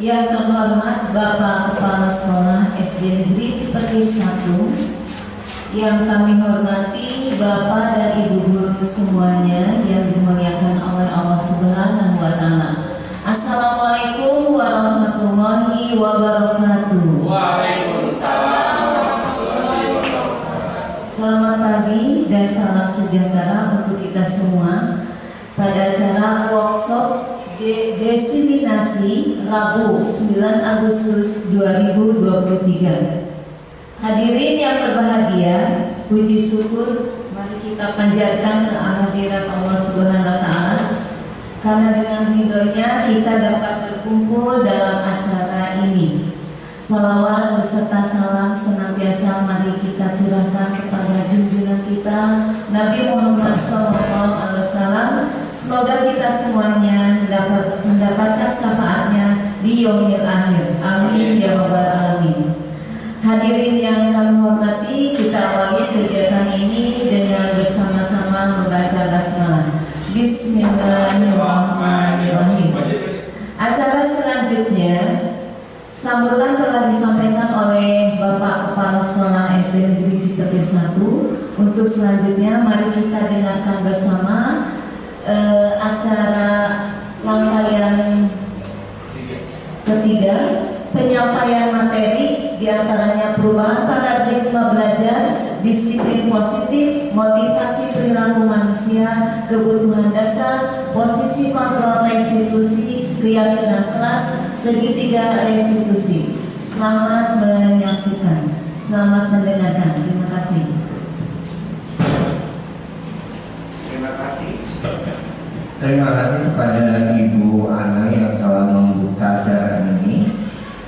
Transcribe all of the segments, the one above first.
Yang terhormat Bapak Kepala Sekolah SD Negeri Cipetir 1, yang kami hormati Bapak dan Ibu guru semuanya yang dimuliakan oleh Allah Subhanahu wa Ta'ala. Assalamualaikum warahmatullahi wabarakatuh. Waalaikumsalam warahmatullahi wabarakatuh. Selamat pagi dan salam sejahtera untuk kita semua pada acara workshop Desiminasi Rabu 9 Agustus 2023. Hadirin yang berbahagia, puji syukur mari kita panjatkan ke hadirat Allah Subhanahu wa Ta'ala, karena dengan ridhonya kita dapat berkumpul dalam acara ini. Salawat beserta salam senantiasa mari kita curahkan kepada junjungan kita Nabi Muhammad SAW. Semoga kita semuanya dapat mendapatkan syafaatnya di yaumil akhir. Amin ya rabbal alamin. Hadirin yang kami hormati, kita awali kegiatan ini dengan bersama-sama membaca basmalah. Bismillahirrahmanirrahim. Acara selanjutnya, sambutan telah disampaikan oleh Bapak Kepala Sekolah SD Negeri Cipetir 1. Untuk selanjutnya, mari kita dengarkan bersama acara rangkaian ketiga, penyampaian materi, diantaranya perubahan paradigma belajar, disiplin positif, motivasi perilaku manusia, kebutuhan dasar, posisi kontrol restitusi, keyakinan kelas, segitiga restitusi. Selamat menyaksikan, selamat mendengarkan. Terima kasih. Terima kasih kepada Ibu Ana yang telah membuka acara ini.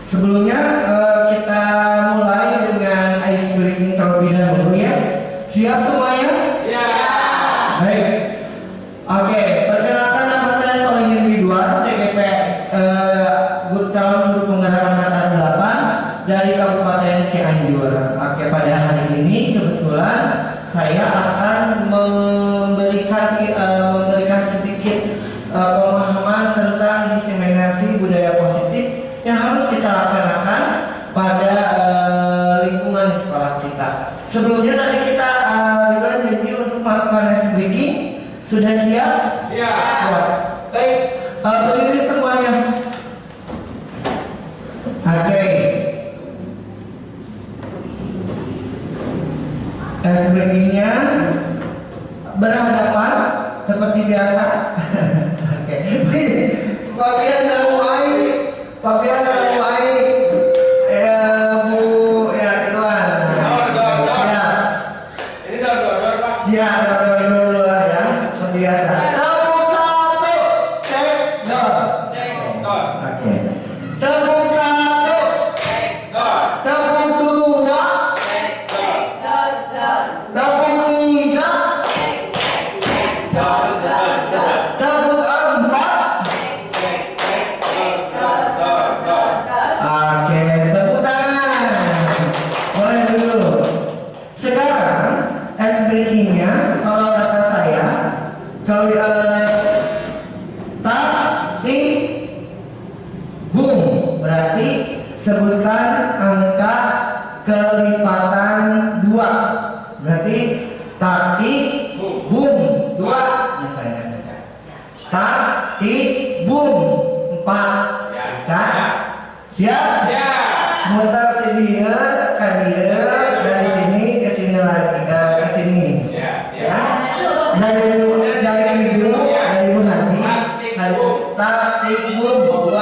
Sebelumnya kita mulai dengan ice breaking terlebih dahulu ya. Siap semuanya? Siap. Baik. Oke, perkenalkan nama saya Soleh Ridwan, CGP Guru Calon Guru Penggerak Angkatan 8 dari Kabupaten Cianjur. Oke, pada hari ini kebetulan saya akan memberikan sedikit pemahaman tentang diseminasi budaya positif yang harus kita laksanakan pada lingkungan sekolah kita. Sebelumnya tadi kita janji untuk melakukan ice breaking. Sudah siap? Siap. Baik, berdiri semuanya. Oke. Ice breakingnya berhadapan seperti biasa. Oke. Papian dalam air. Papian dalam air. Bu ya Irwan. Siap. Ini dor, Pak. Ya, dulu lah ya. Seperti biasa. Tepuk satu. Cek dor. Cek dor. Oke. Tepuk satu. Cek dor. Tepuk dua. Cek dor. Tepuk tiga. Dor. Tepuk empat. Oke, tepuk tangan. Boleh dulu. Sekarang ice breakingnya, kalau kata saya, kalau tak di boom, berarti sebutkan angka kelipatan 2. Berarti tadi boom 2 misalnya. Tadi boom 4. Bisa? Siap? Muter ke dia, dari sini ke sini lagi, ke sini. Ya. Dari ibu nanti. Taktik bum 2,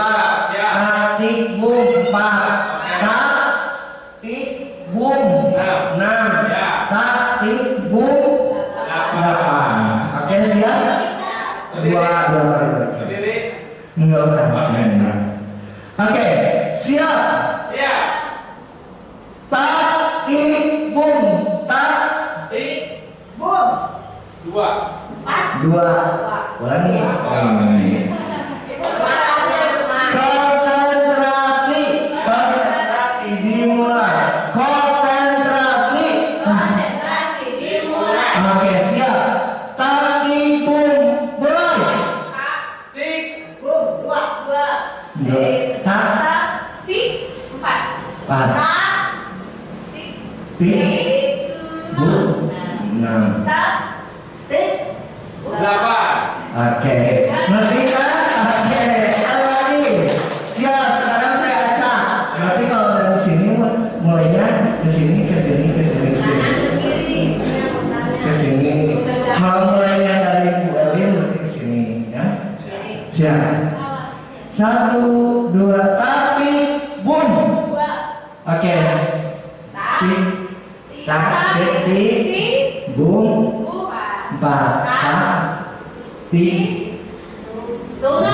taktik bum 4, taktik bum 6, taktik bum 8. Oke, siap? Dua lagi. Berdiri. Enggak usah. Oke, siap. Siap. Taktik bum, taktik bum. 2. 2. Ulangi. Konsentrasi. Konsentrasi dimulai. Konsentrasi. Oke, siap. Taktik bum, mulai. Tik. Tak 4, 6. Delapan. Oke, ngerti kan? Oke, sekali lagi. Siap, sekarang saya acak. Berarti kalau dari sini mulainya ke sini, ke sini, ke sini, ke sini, ke sini. Kalau mulainya dari Bu Elin berarti ke sini, ya. Siap. 1, 2, tarik, bun. Oke. Tik, tak, tik, bun. 4, tak, tik, bun.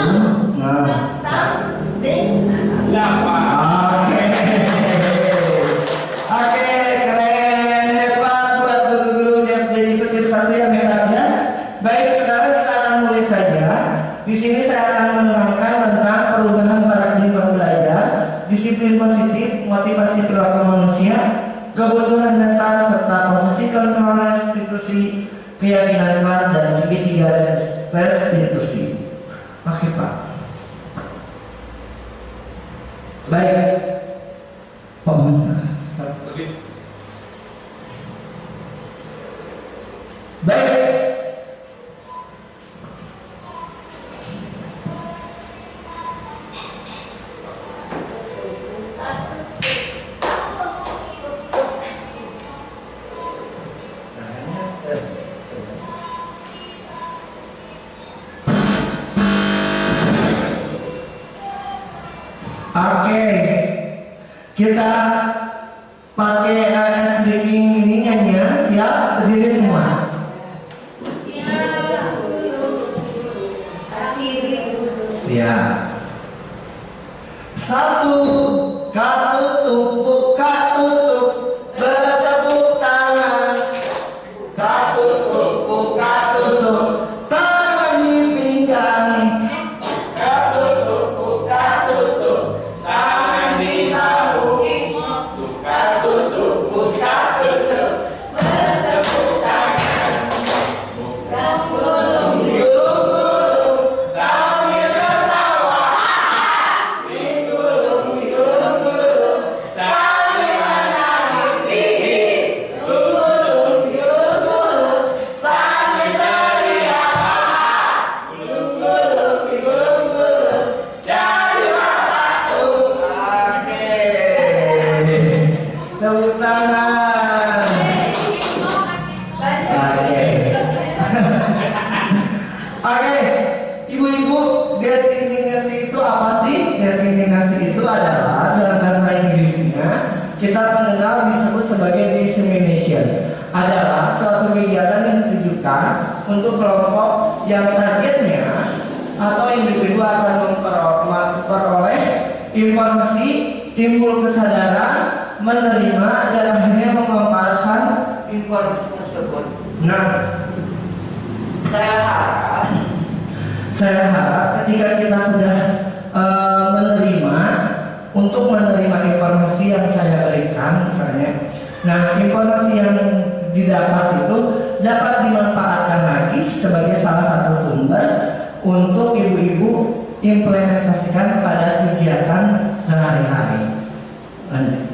Delapan. Oke. Oke, keren, hebat buat guru-guru yang jadi petir satu yang hebat ya. Baik, sekarang kita akan mulai saja. Di sini saya akan menerangkan tentang perubahan paradigma belajar, disiplin positif, motivasi perilaku manusia, kebutuhan dasar serta posisi kontrol institusi, keyakinan kelas dan segitiga restitusi. Oke Pak. Baik. Baik. Oke, kita pakai alat speaking ininya ya, siap? Berdiri semua. Siap. 1, katutup, bertepuk tangan. Katutup, tangan di pinggang. Katutup, tangan di bahu. Katutup, bertepuk tangan. Digulung-gulung sambil tertawa. Digulung-gulung sambil menangis. Digulung-gulung sambil teriak. Digulung-gulung jadi batu. Oke, tepuk tangan. Oke, ibu-ibu, desiminasi itu apa sih? Desiminasi itu adalah dalam bahasa Inggrisnya kita mengenal disebut sebagai dissemination. Adalah suatu kegiatan yang ditujukan untuk kelompok yang targetnya atau individu akan memperoleh informasi, timbul kesadaran, menerima dan akhirnya memaparkan informasi tersebut. Nah, saya harap ketika kita sudah menerima informasi yang saya berikan misalnya, nah informasi yang didapat itu dapat dimanfaatkan lagi sebagai salah satu sumber untuk ibu-ibu implementasikan pada kegiatan sehari-hari. Lanjut.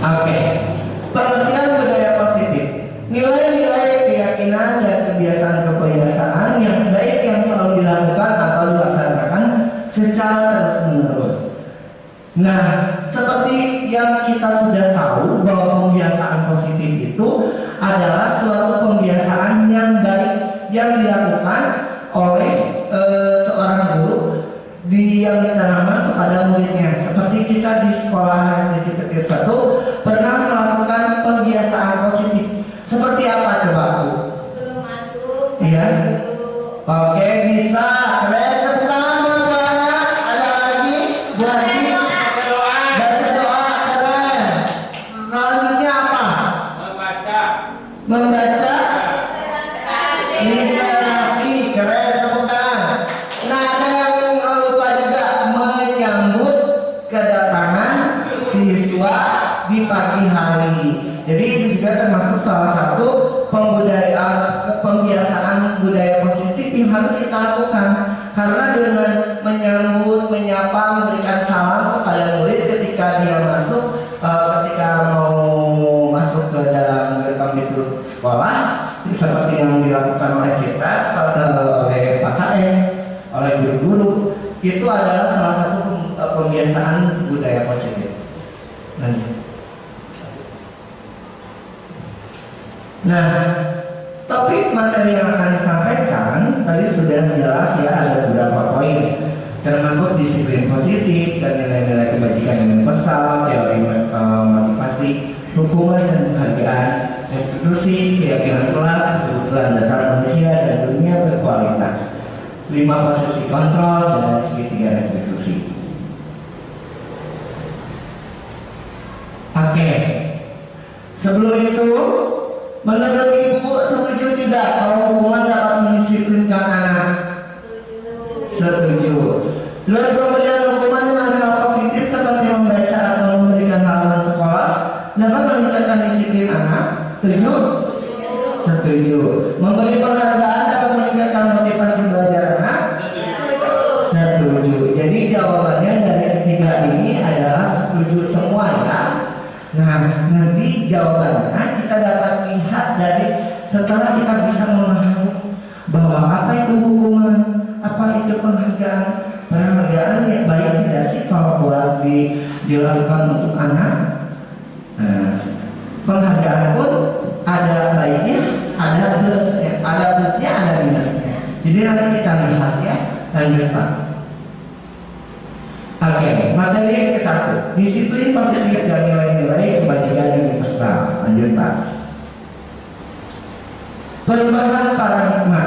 Oke, pengertian budaya positif. Nilai-nilai keyakinan dan kebiasaan-kebiasaan yang baik yang selalu dilakukan atau dilaksanakan secara terus-menerus. Nah, seperti yang kita sudah tahu bahwa pembiasaan positif itu adalah suatu pembiasaan yang baik yang dilakukan oleh seorang guru yang ditanamkan kepada muridnya. Seperti kita di sekolah di Petir 1 pernah melakukan pembiasaan positif. Seperti apa coba Bu? Sebelum masuk. Iya. Oke, bisa. Kalian tepuk tangan. Ada lagi? Baca doa. Keren. Selanjutnya apa? Membaca. Literasi. Keren, tepuk tangan. Nah, jangan lupa juga menyambut kedatangan siswa di pagi hari. itu adalah salah satu pembiasaan budaya positif. Nah, topik materi yang akan disampaikan tadi sudah jelas ya, ada beberapa poin, termasuk disiplin positif dan nilai-nilai kebajikan yang universal, teori motivasi, hukuman dan penghargaan, institusi, keyakinan kelas, kebutuhan dasar manusia dan dunia berkualitas, 5 posisi kontrol dan segitiga restitusi. Oke, sebelum itu, menurut Ibu setuju tidak kalau hukuman dapat mendisiplinkan anak? Setuju. Terus kemudian hukuman yang adalah positif seperti membaca atau memberikan halaman sekolah dapat meningkatkan disiplin anak? Setuju? Setuju. Memberi penghargaan dapat meningkatkan motivasi belajar anak? Setuju. Jadi jawabannya dari ketiga ini adalah setuju semuanya. Nah, nanti jawabannya kita dapat lihat dari setelah kita bisa memahami bahwa apa itu hukuman, apa itu penghargaan. Penghargaan ya baik tidak sih kalau buat dilakukan untuk anak. Nah, penghargaan pun ada baiknya, ada plusnya, ada minusnya. Jadi nanti kita lihat ya. Lanjut Pak. Oke, materi yang ke-1, disiplin positif dan nilai-nilai kebajikan yang universal. Lanjut Pak. Perubahan paradigma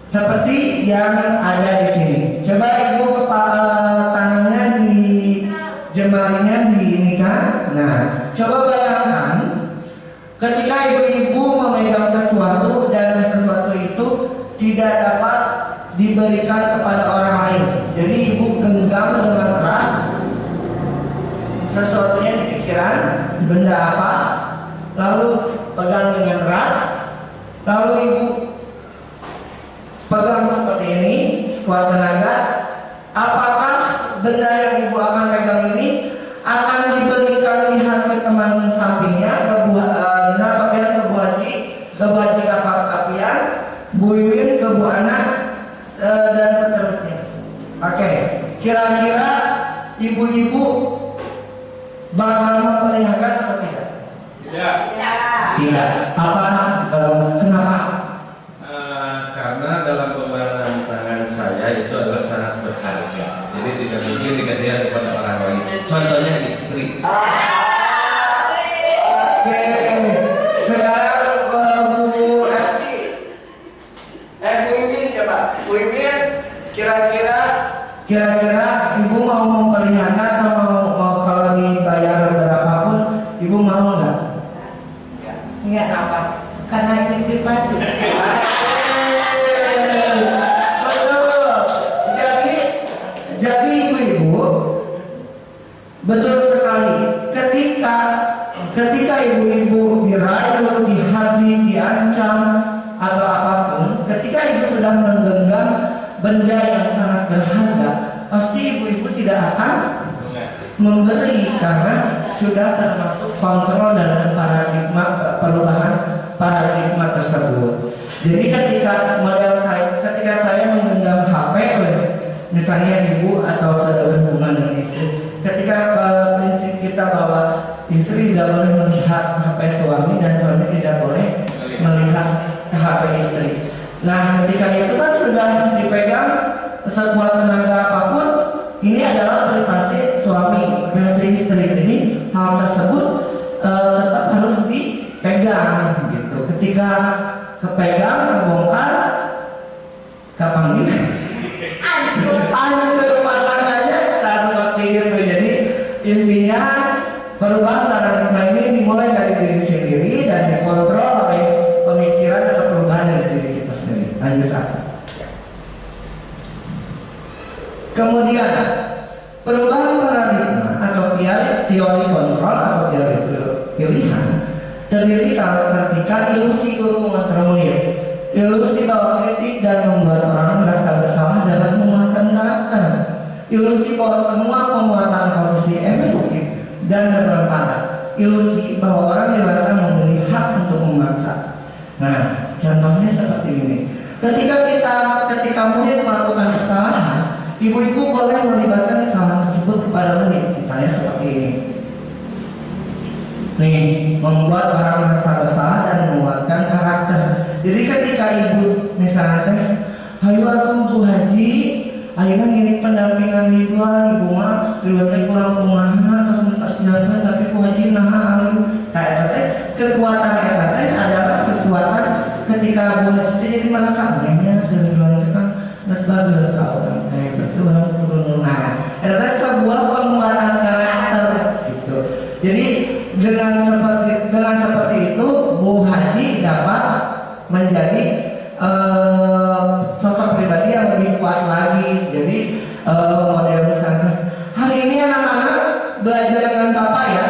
seperti yang ada di sini. Coba Ibu kepala tangannya di jemarinya di ini kan. Nah, coba bayangkan ketika ibu-ibu memegang sesuatu dan sesuatu itu tidak dapat diberikan kepada orang lain. Jadi ibu genggam dengan erat sesuatunya di pikiran, benda apa, lalu pegang dengan erat, lalu ibu pegang seperti ini, sekuat tenaga. Apakah benda yang ibu akan pegang ini akan diberikan lihat ke teman sampingnya, ke Bu Haji Kapian, Bu Iwin, ke Bu Ana, dan seterusnya. Oke, kira-kira ibu-ibu bakal memperlihatkan atau tidak? Tidak. Apa? Kenapa? Karena dalam pembahasan tangan saya itu adalah sangat berharga. Jadi tidak mungkin dikasih kepada orang lain. Contohnya istri. Oke, sekarang Bu Esti, Bu Imin coba. Bu Imin, kira-kira ibu mau memperlihatkan atau mau kalau dibayar berapapun, ibu mau nggak? Enggak. Kenapa? Karena itu privasi. Jadi ibu-ibu betul sekali ketika ibu-ibu dirayu, dihabis, diancam atau apapun, ketika ibu sedang menggenggam benda yang sangat berharga, pasti ibu-ibu tidak akan memberi karena sudah termasuk kontrol dalam perubahan paradigma tersebut. Jadi ketika saya menggenggam HP, misalnya ibu atau saudara hubungan dengan istri, ketika prinsip kita bahwa istri tidak boleh melihat HP suami dan suami tidak boleh melihat HP istri. Nah, ketika itu kan sudah dipegang sekuat tenaga apapun, ini adalah privasi suami versi istri. Jadi hal tersebut tetap harus dipegang gitu. Ketika kepegang, terbongkar, kapan ini? Hancur rumah tangganya seperti itu. Jadi intinya perubahan paradigma ini dimulai dari diri sendiri dan dikontrol oleh pemikiran atau perubahan dari diri kita sendiri. Lanjutkan. Kemudian perubahan paradigma atau teori kontrol atau teori pilihan terdiri ketika ilusi guru mengontrol murid. Ilusi bahwa kritik dan membuat orang merasa bersalah dapat memuatkan karakter. Ilusi bahwa semua penguatan posisi efektif dan bermanfaat. Ilusi bahwa orang dewasa memiliki hak untuk memaksa. Nah, contohnya seperti ini. Ketika murid melakukan kesalahan, Ibu-ibu boleh melibatkan kesalahan tersebut kepada menit, misalnya seperti ini. Nih, membuat orang merasa bersalah dan menguatkan karakter. Jadi ketika ibu misalnya teh, ayo aku Bu Haji, ayo ngini pendampingan ibu mah riwayat kurang kumaha terus mempersiapkan tapi Bu Haji nah alim. Kayak teh kekuatan eta teh adalah kekuatan ketika Bu Haji jadi merasa nanya sebenarnya itu kan sebagai orang kayak betul orang turun. Nah, adalah sebuah penguatan karakter gitu. Jadi dengan seperti itu Bu Haji dapat menjadi sosok pribadi yang lebih kuat lagi. Jadi model misalnya hari ini anak-anak belajar dengan Bapak ya.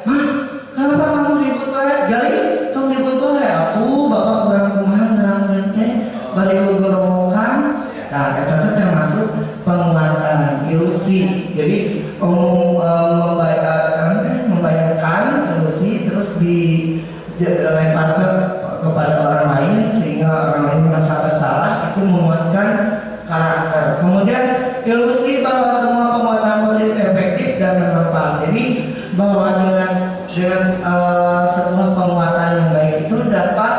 Hah? Kenapa kamu ribut banget? Gali, kamu ribut boleh? Aku Bapak kurang kumaha nerangkeun teh balik goromokan. Nah, itu termasuk penguatan ilusi. Jadi membayangkan ilusi terus dilemparkan kepada orang lain sehingga orang lain merasa bersalah, itu menguatkan karakter. Kemudian ilusi bahwa semua penguatan politik efektif dan bermanfaat. Jadi bahwa dengan sebuah penguatan yang baik itu dapat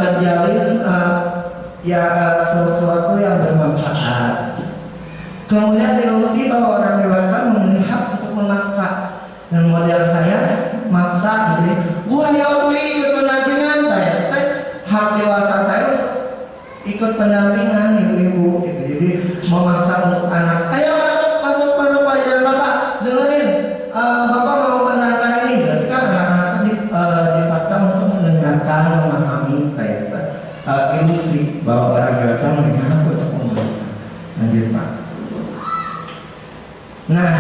terjalin sesuatu yang bermanfaat. Kemudian ilusi bahwa orang dewasa memiliki hak untuk memaksa. Dan model saya maksa gitu. Wah ya aku ikut pendampingan saya. Hak dewasa saya ikut pendampingan ibu-ibu gitu. Jadi memaksa untuk anak. Ayo masuk pelajaran Bapak. Dengerin, Bapak mau menerangkan ini. Berarti kan anak-anak dipaksa untuk mendengarkan, memahami kayak ilusi bahwa orang dewasa memiliki hak untuk memaksa. Lanjut Pak. Nah,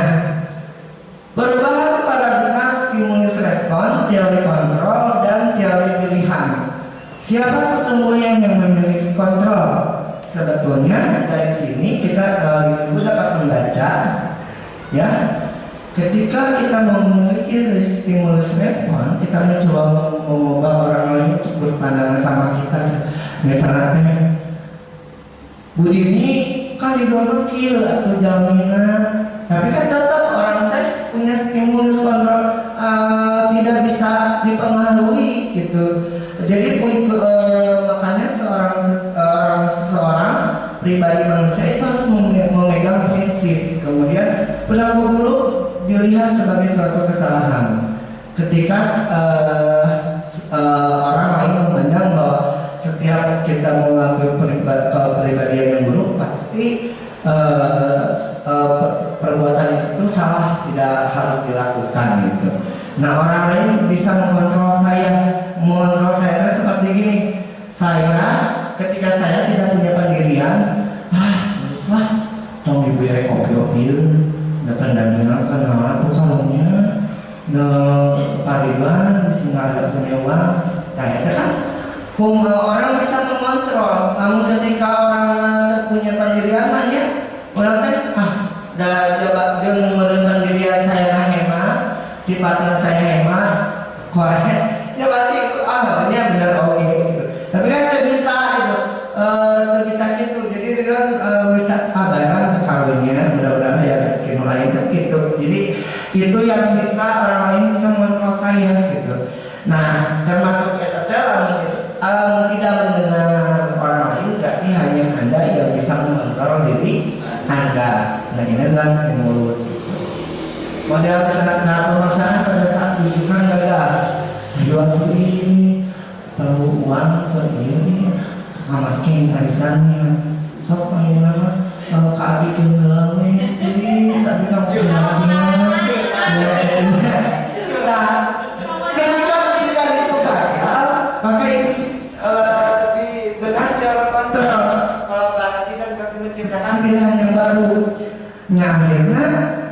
berbahan paradigma stimulus respon, teori kontrol, dan teori pilihan. Siapa sesungguhnya yang memiliki kontrol? Sebetulnya dari sini kita dapat membaca, ya. Ketika kita memiliki stimulus respon, kita mencoba mengubah orang lain untuk berpandangan sama kita. Misalnya, Bu Dini kan didono kieu atau jaminan. Tapi kan tetap orang teh punya stimulus kontrol tidak bisa dipengaruhi gitu. Jadi makanya seorang pribadi manusia itu harus memegang prinsip. Kemudian perilaku dulu dilihat sebagai suatu kesalahan. Ketika orang lain memandang bahwa setiap kita mengambil kepribadian yang buruk pasti perbuatan itu salah, tidak harus dilakukan gitu. Nah orang lain bisa mengontrol saya seperti gini. Saya ketika saya tidak punya pendirian, haruslah tong diberi kopi ada pendampingan kenalan usalnya, pariban sehingga ada punya uang, kayak kan. Orang bisa mengontrol, namun ketika orang punya pendirian ya, orang teh coba dengan pendirian saya hemat, sifatnya saya hemat, korek, ya berarti ini benar oke gitu. Tapi kan tidak bisa gitu, bisa gitu. Jadi dengan bisa barang kawinnya benar-benar ya rezeki lain kan gitu. Jadi itu yang bisa orang lain bisa mengontrol saya gitu. Nah termasuk dalam gitu. Tidak mendengar orang lain berarti hanya Anda yang bisa mengontrol diri Anda. Nah ini adalah stimulus. Model pemaksaan pada saat rujukan gagal. Jual beli, perlu uang ke ini, kamaskin arisannya. Sok main nama, kalau kaki tunggal ini, tapi kamu sudah ketika kita itu gagal, maka itu dengan cara kontrol. Kalau berarti dan masih menciptakan pilihan yang baru. Akhirnya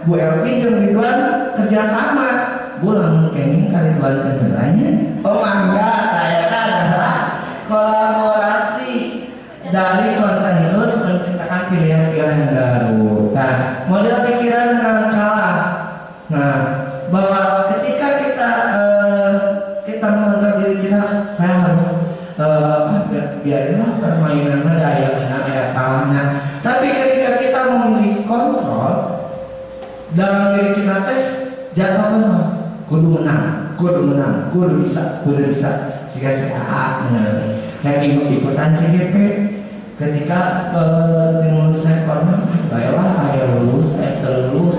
Bu Elvi dan Ridwan kerjasama. Bulan mungkin Ridwan kedelanya. Oh mangga, saya adalah kolaborasi dari kontinus menciptakan pilihan-pilihan yang baru. Nah, model pikiran yang kalah. Nah, bahwa ketika kita mengontrol diri kita, saya harus biarlah permainan daya kalahnya. Tapi ketika kita memiliki dalam diri kita teh jatuh kan kudu menang, kudu bisa jika si AA yang ikut-ikutan CGP ketika lulus korna baiklah ayo lulus terlulus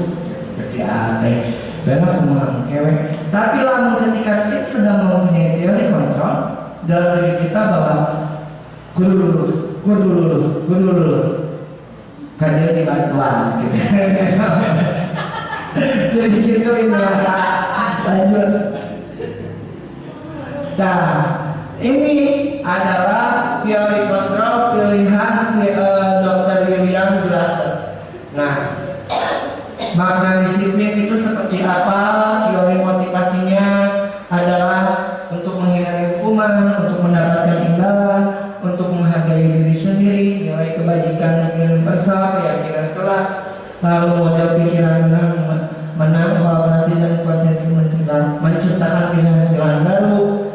si AA teh benar kumang kewek. Tapi lamun ketika kita sedang mempunyai teori kontrol dalam diri kita bahwa kudu lulus kajian di bantuan gitu. Jadi gitu ini lanjut. Nah ini adalah teori kontrol pilihan Dr. William Glasser. Nah makna disiplin itu seperti apa? Teori motivasinya adalah untuk menghindari hukuman, untuk mendapatkan imbalan, untuk menghargai diri sendiri, nilai kebajikan universal, keyakinan kelak, lalu model pikiran menang, kolaborasi dan potensi menciptakan pilihan-pilihan baru,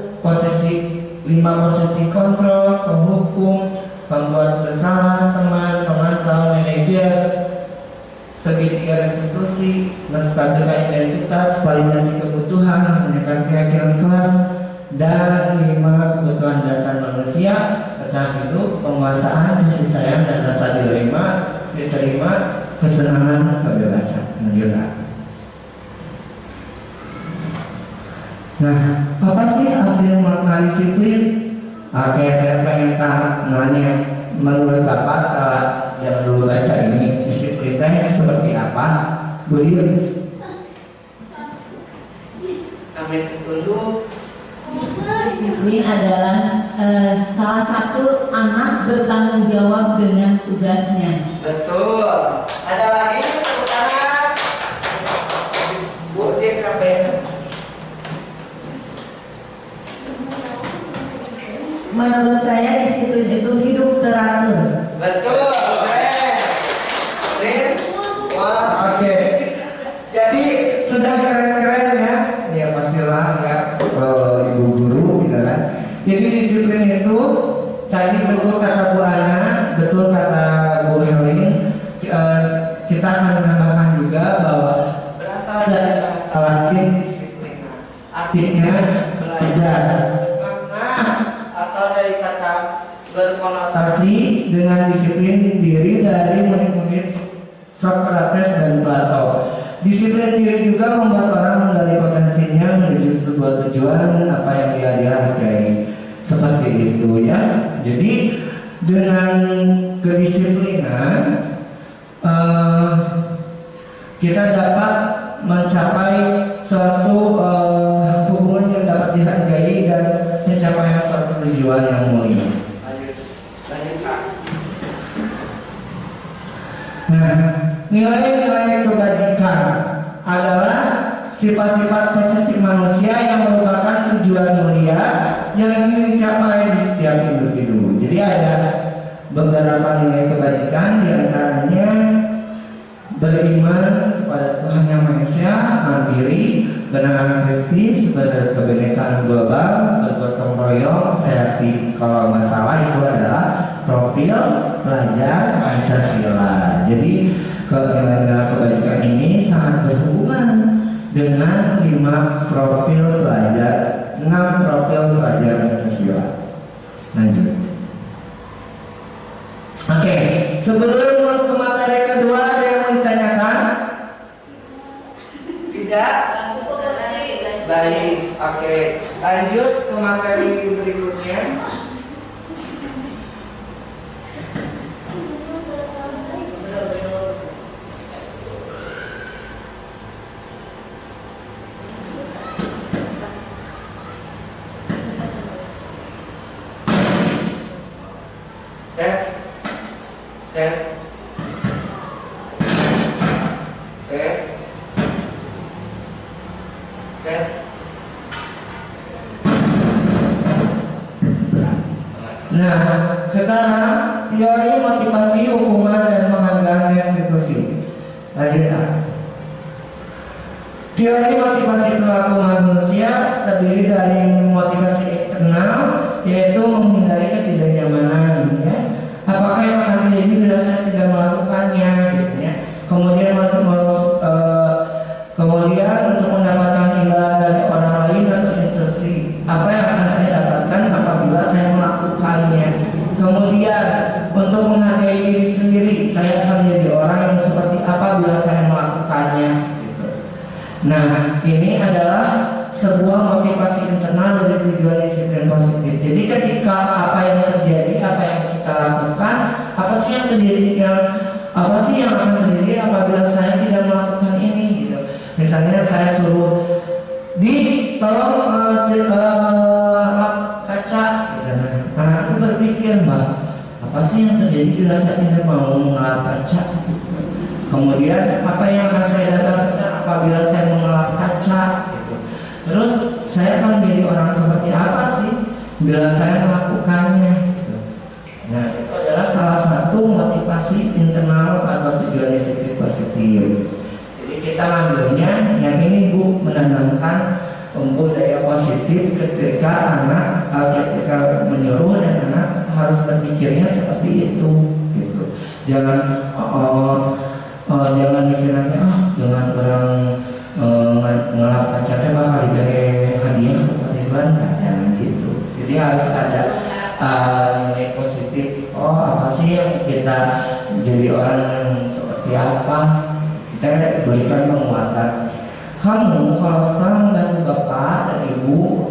lima posisi kontrol, penghukum, pembuat bersalah, teman, pemantau, manajer, segitiga restitusi, menstabilkan identitas, validasi kebutuhan, menekan keyakinan kelas, dan 5 kebutuhan dasar manusia, bertahan hidup, penguasaan, kasih sayang, dan rasa diterima, kesenangan, kebebasan. Lanjutlah. Nah, apa sih arti makna disiplin? Oke, saya pengen nanya menurut Bapak setelah yang dulu baca ini disiplin seperti apa? Beliau Amin dulu. Disiplin adalah salah satu anak bertanggung jawab dengan tugasnya. Betul. Ada lagi tepuk tangan. Bu DKP. Menurut saya disiplin itu hidup teratur. Betul. Wah, oke. Jadi sudah keren-keren ya. Ya pastilah ya ibu guru gitu kan. Jadi disiplin itu tadi betul kata Bu Ana, betul kata Bu Herlin. Kita akan menambahkan juga bahwa berasal dari bahasa Latin disiplin. Artinya belajar. Makna asal dari kata berkonotasi dengan disiplin diri dari murid-murid Socrates dan Plato. Disiplin diri juga membuat orang menggali potensinya menuju sebuah tujuan apa yang dia hargai. Seperti itu ya. Jadi dengan kedisiplinan kita dapat mencapai suatu hubungan yang dapat dihargai dan mencapai suatu tujuan yang mulia. Nah, nilai-nilai kebajikan adalah sifat-sifat positif manusia yang merupakan tujuan mulia yang ingin dicapai di setiap individu. Jadi ada beberapa nilai kebajikan, diantaranya beriman kepada Tuhan Yang Maha Esa, mandiri, benar kritis, berkebinekaan global, bergotong royong, kreatif. Kalau masalah itu adalah profil pelajar Pancasila. Jadi nilai-nilai kebajikan ini sangat berhubungan dengan 6 profil pelajar Pancasila. Lanjut. Oke, sebelum ke materi kedua ada yang mau ditanyakan? Tidak? Baik, oke. Lanjut ke materi berikutnya. Tes. Nah, sekarang teori motivasi hukuman dan penghargaan restitusi. Lanjutkan. Teori motivasi perilaku manusia terdiri dari motivasi eksternal, yaitu menghindari ketidaknyamanan, ya. Apakah yang akan terjadi bila saya tidak melakukannya, gitu, ya. Kemudian Nah, ini adalah sebuah motivasi internal dari tujuan disiplin positif. Jadi ketika apa yang terjadi, apa yang kita lakukan, apa sih yang akan terjadi apabila saya tidak melakukan ini gitu. Misalnya saya suruh tolong lap kaca gitu. Anak itu berpikir, Mbak, apa sih yang terjadi bila saya tidak mau ngelap kaca gitu. Kemudian apa yang akan saya dapatkan apabila saya mengelap kaca gitu. Terus saya akan menjadi orang seperti apa sih bila saya melakukannya gitu. Nah, itu adalah salah satu motivasi internal atau tujuan disiplin positif. Jadi kita ambilnya yang ini Bu, menanamkan budaya positif ketika ketika menyuruh dan anak harus berpikirnya seperti itu gitu. Jangan jangan mikirnya jangan orang ngelap kaca teh bakal diberi hadiah kepada jangan gitu. Jadi harus ada nilai positif. Apa sih yang kita jadi orang yang seperti apa, kita berikan penguatan. Kamu kalau sekarang membantu bapak dan ibu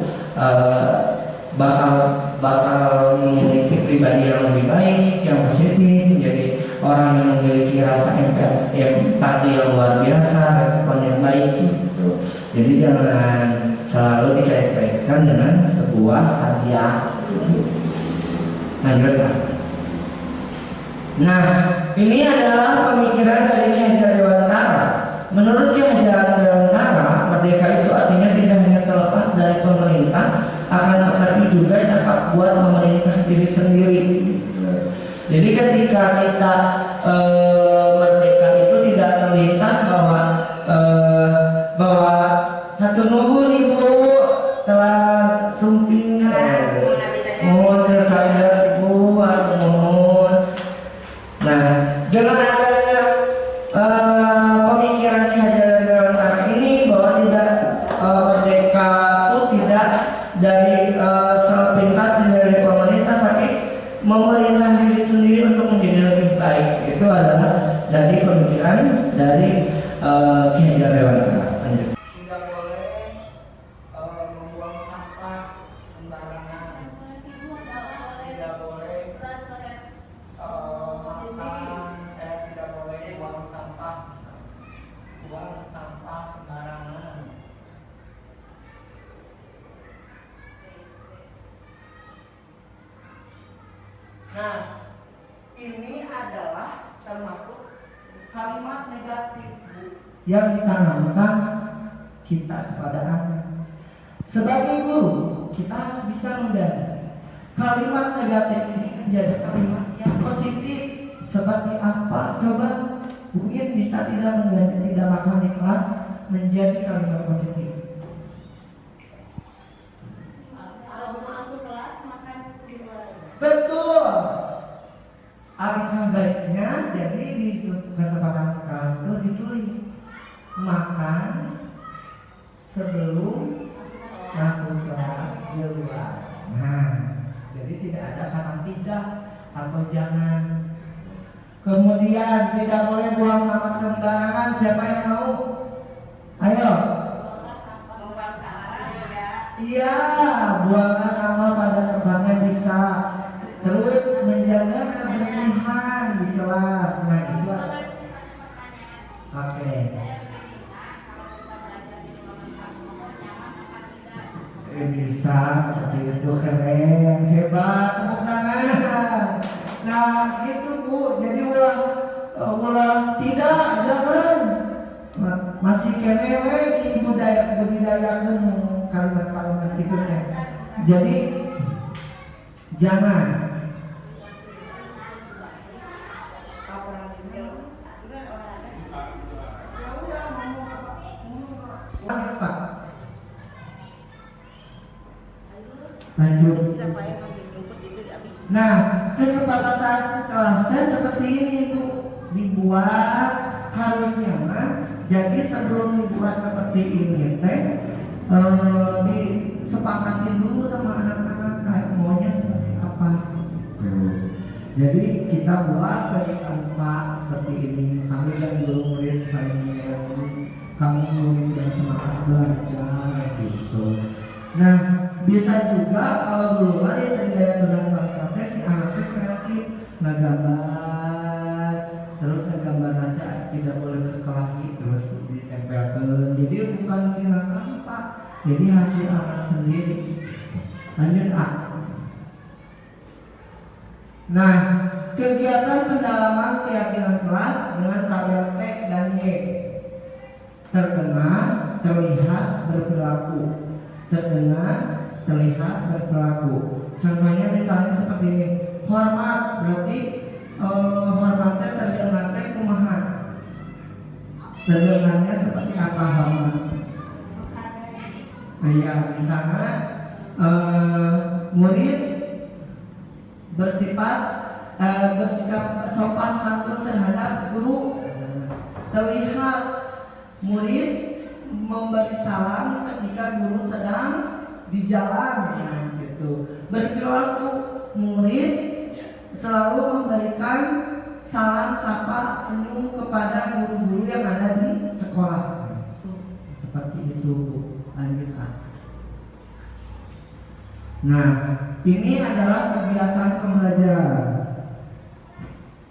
bakal memiliki pribadi yang lebih baik, yang positif, menjadi orang yang memiliki rasa empati yang luar biasa, respon yang baik gitu. Jadi jangan selalu dikait-kaitkan dengan sebuah hadiah. Lanjutkan. Nah, ini adalah pemikiran dari Ki Hajar Dewantara. Menurut Ki Hajar Dewantara, merdeka itu artinya tidak hanya terlepas dari pemerintah, akan tetapi juga cakap buat memerintah diri sendiri. Jadi ketika kita merdeka itu tidak terlintas bahwa hatur nuhun ibu telah sumping mohon tersadar ibu hatur nuhun. Nah, dengan adanya pemikiran Ki Hajar Dewantara ini bahwa tidak merdeka itu tidak dari sepintas dari pemerintah, tapi memerintah diri sendiri untuk menjadi lebih baik. Itu adalah dari pemikiran dari Ki Hajar Dewantara. Lanjut. Tidak boleh membuang sampah sembarangan. Tidak boleh tidak boleh buang sampah sembarangan. Nah, ini adalah termasuk kalimat negatif yang ditanamkan kita kepada anak. Sebagai guru, kita harus bisa membedakan kalimat negatif ini menjadi kalimat yang positif. Seperti apa? Coba mungkin bisa tidak mengganti tidak makan di kelas menjadi kalimat positif. Betul. Alangkah baiknya jadi di kesempatan kelas itu ditulis makan sebelum masuk kelas di luar. Nah, jadi tidak ada kata tidak atau jangan. Kemudian tidak boleh buang sampah sembarangan. Siapa yang mau? Ayo. Iya, buanglah sampah pada tempatnya bisa. Terus menjaga kebersihan di kelas. Nah itu oke. Bisa seperti itu, keren, hebat, tepuk tangan. Nah itu Bu, jadi ulang tidak, jangan masih kenewe di budidayakan kalimat-kalimat itu ya. Jadi jangan. Lanjut. Nah, kesepakatan kelasnya seperti ini itu dibuat harusnya mah. Jadi sebelum dibuat seperti ini disepakatin dulu sama anak-anak kayak maunya seperti apa. Jadi kita buat ketika seperti ini. Kami dan guru murid saling menyayangi. Kamu murid dan semangat belajar gitu. Nah, bisa juga kalau dulu mah ya dari daya tunas bangsa teh si anaknya kreatif, ngegambar, terus ngegambar nanti tidak boleh berkelahi terus ditempelkan. Jadi bukan tindakan Pak, jadi hasil anak sendiri. Lanjut A. Nah, kegiatan pendalaman keyakinan kelas dengan tabel P dan Y. Terdengar, terlihat, berperilaku. Terdengar, terlihat, berperilaku. Contohnya misalnya seperti ini. Hormat berarti hormatnya terdengar kumaha. Terdengarnya seperti apa hormat? Ya, misalnya murid bersikap sopan santun terhadap guru. Terlihat murid memberi salam ketika guru sedang di jalan, gitu. Berperilaku murid selalu memberikan salam, sapa, senyum kepada guru-guru yang ada di sekolah. Seperti itu. Lanjut. Nah, ini adalah kegiatan pembelajaran.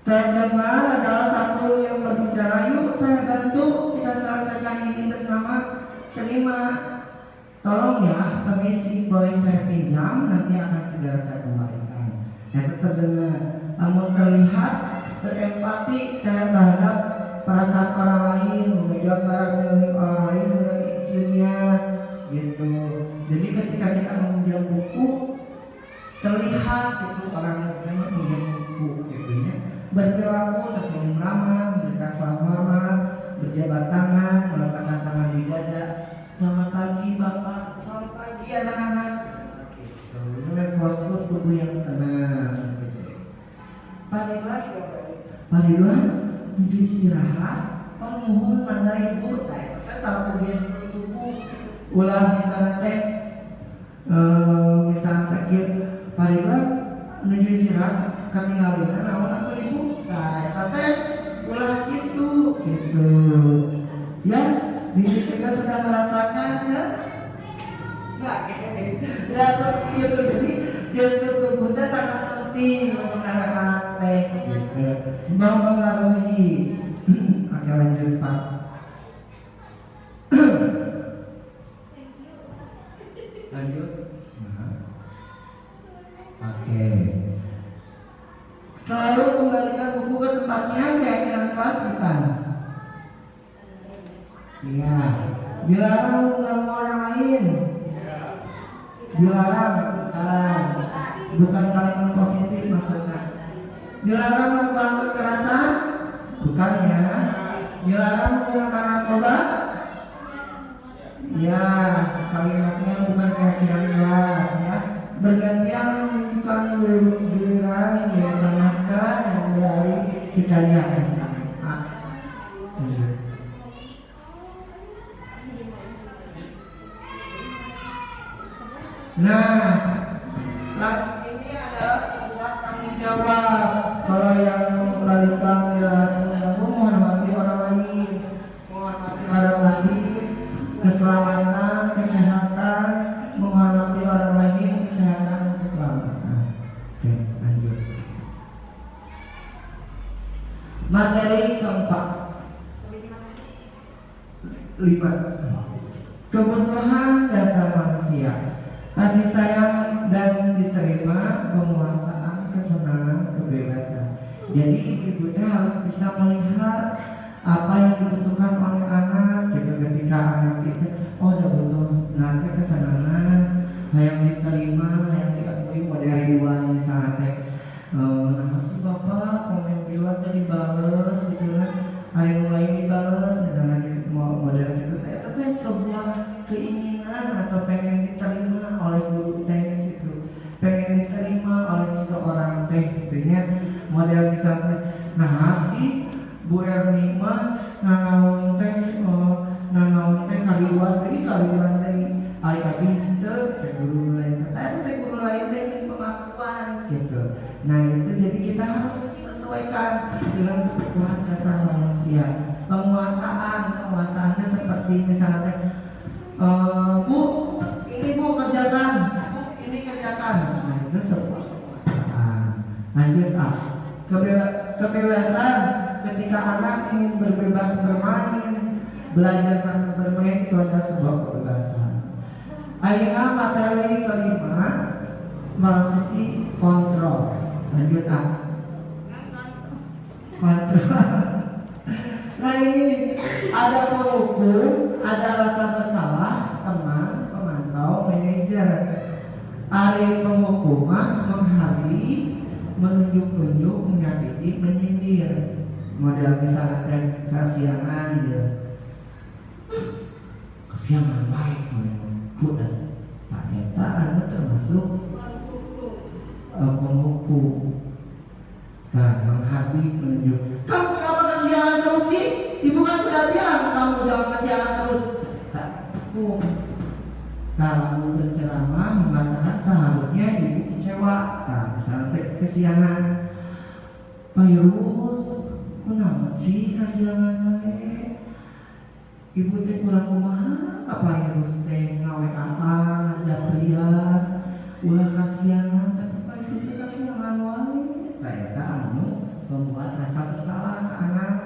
Terdengar adalah satu yang berbicara. Yuk saya bantu, kita selesaikan ini bersama. Terima. Tolong ya, permisi, boleh saya pinjam, nanti akan segera saya kembalikan. Itu terdengar. Namun terlihat berempati terhadap perasaan orang lain, memegang barang milik orang lain dengan izinnya, gitu. Jadi ketika kita meminjam buku, terlihat itu orang yang meminjam buku, gitu ya. Berperilaku tersenyum ramah, memberikan salam hormat, berjabat tangan, meletakkan tangan di dada. Selamat pagi Bapak, selamat pagi anak-anak. Gitu. Dengan postur tubuh yang tenang. Gitu. Pak Ridwan, tujuh istirahat. Oh mohon mangga ibu, kita satu gestur tubuh. Ulah misalnya teh, misalnya teh Pak Ridwan menuju istirahat, ketinggalan namun aku ibu. Nah, teh ulah gitu. Ya, diri kita sudah merasakan ya. Nah, gitu. Jadi gestur tubuh teh sangat penting untuk anak-anak teh. Gitu. Mempengaruhi. Oke, lanjut Pak. Lanjut. Oke. Selalu kembalikan buku ke tempatnya, keyakinan kelas bukan. Iya. Dilarang mengganggu orang lain. Dilarang, bukan kalimat positif maksudnya. Dilarang melakukan kekerasan, bukan ya. Dilarang menggunakan narkoba. Ya, kalimatnya bukan keyakinan kelas ya. Bergantian menunjukkan giliran dengan naskah yang dari hidayah misalnya. Nah, lagu ini adalah sebuah tanggung jawab. Kalau yang memperhatikan mengganggu, menghormati orang lain, keselamatan, kesehatan, menghormati orang lain, kesehatan dan keselamatan. Oke, lanjut. Materi keempat. 5. Kebutuhan dasar manusia. Kasih sayang dan diterima, penguasaan, kesenangan, kebebasan. Jadi ibu teh harus bisa melihat apa yang dibutuhkan oleh anak. Gitu, ketika anak itu udah butuh nanti kesenangan, yang diterima, yang diakui model Ridwan misalnya teh. Nah si bapak komen Ridwan tadi bales gitu kan, hari mulai dibales misalnya gitu, model gitu teh. Itu sebuah keinginan atau pengen diterima oleh guru teh gitu, pengen diterima oleh seseorang teh gitunya. Model misalnya, nah si Bu Erni mah nanaon teh kaliwan deui ari abi teu cek guru lain teh guru lain teh pengakuan gitu. ketika anak ingin berbebas bermain, belajar sambil bermain itu adalah sebuah kebebasan. Akhirnya materi kelima, sisi kontrol. Lanjut kontrol. Nah ini ada penghukum, ada rasa bersalah, teman, pemantau, manajer. Ari penghukuman menghari, menunjuk-nunjuk, menyakiti, menyindir. Model misalnya kasihangan ya. Kasihangan baik kuda. Pak Eta anu termasuk penghukum. Nah, menghati, menunjuk. Kamu kenapa kasihangan terus sih? Ibu kan sudah bilang kamu jangan kasihangan terus. Tak hukum. Kalau berceramah mengatakan seharusnya ibu kecewa. Nah, misalnya kesiangan. Pak Yus, kenapa sih kasihangan baik? Ibu teh kurang kumaha, apa Yus teh ngawe-aan, ada pria, ulah kasihangan, tapi Pak Yus teh kasihangan wae. Nah, eta anu membuat rasa bersalah ke anak.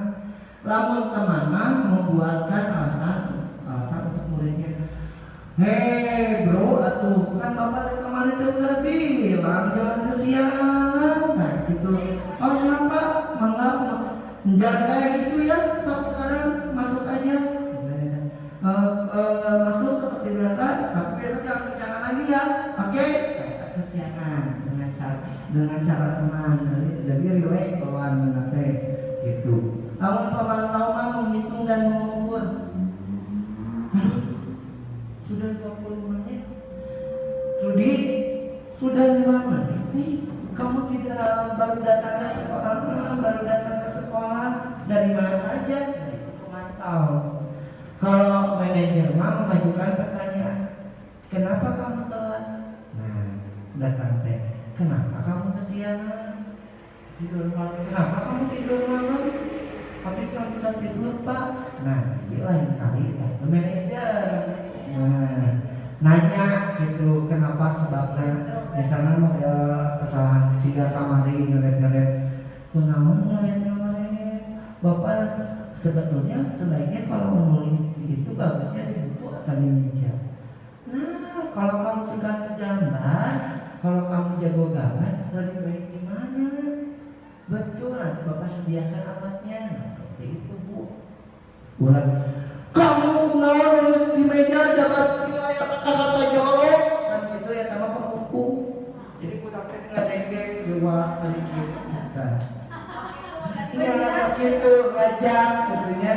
Lamun temanah membuatkan alasan untuk muridnya. Hei bro, atuh kan bapak kemarin tuh udah bilang jangan kesiangan. Nah gitu. Oh nyapa, mangap, jangan kayak gitu ya. So sekarang masuk aja. Masuk seperti biasa, tapi besok jangan kesiangan lagi ya. Oke? Kita kesiangan dengan cara teman. Jadi relax kawan nanti gitu. Namun pemantau mah menghitung dan mengukur. Sudah 20 menit. Rudi, sudah 5 menit nih. Kamu tidak baru datang ke sekolah, dari mana saja? Pemantau. Kalau manajer mah memajukan pertanyaan, kenapa kamu telat? Nah, datang teh, kenapa kamu kesiangan? Tidur malam. Kenapa kamu tidur malam? Habis nggak bisa tidur Pak. Nah, lain kali itu manajer. Nah, nanya gitu kenapa sebabnya. Misalnya model kesalahan siga kamari ngelet-ngelet. Kunaon ngelet-ngelet. Bapak sebetulnya sebaiknya kalau menulis itu bagusnya di buku atau di meja. Nah, kalau kamu suka gambar, kalau kamu jago gambar, lebih baik di mana? Betul, nanti Bapak sediakan alatnya. Nah, seperti itu Bu. Ulang. Kamu nulis di meja jabat kayak kata-kata jorok kan gitu ya sama penghukum. Jadi kudaknya nggak dengeng jelas sedikit. Ini anak itu ngajak sebetulnya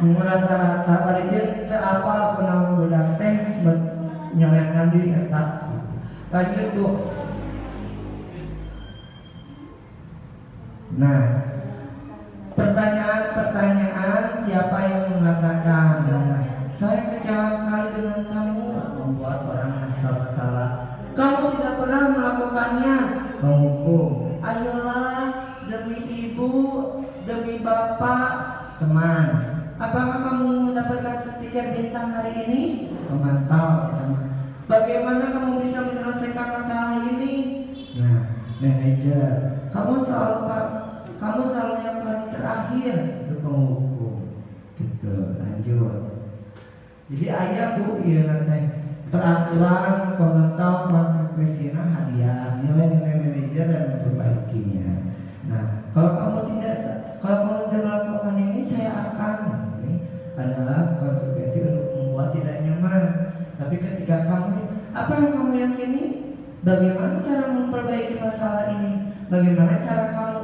rata-rata pada kita apa penang budak teh nyoret nanti etap. Lanjut Bu. Nah, pertanyaan siapa yang mengatakan saya kecewa sekali dengan kamu, membuat orang merasa bersalah. Kamu tidak pernah melakukannya, menghukum. Ayolah demi ibu, demi bapak, teman. Apakah kamu mendapatkan stiker bintang hari ini? Pemantau, teman. Bagaimana kamu bisa menyelesaikan masalah ini? Nah, manajer. Kamu selalu yang paling terakhir itu penghukum. Gitu, lanjut. Jadi ayah Bu, iya nanti peraturan pemantau konsekuensinya hadiah, nilai-nilai manajer dan memperbaikinya. Nah, kalau kamu tidak melakukan ini, saya akan. Ini adalah konsekuensi untuk membuat tidak nyaman. Tapi ketika kamu, apa yang kamu yakini? Bagaimana cara memperbaiki masalah ini? Bagaimana cara kamu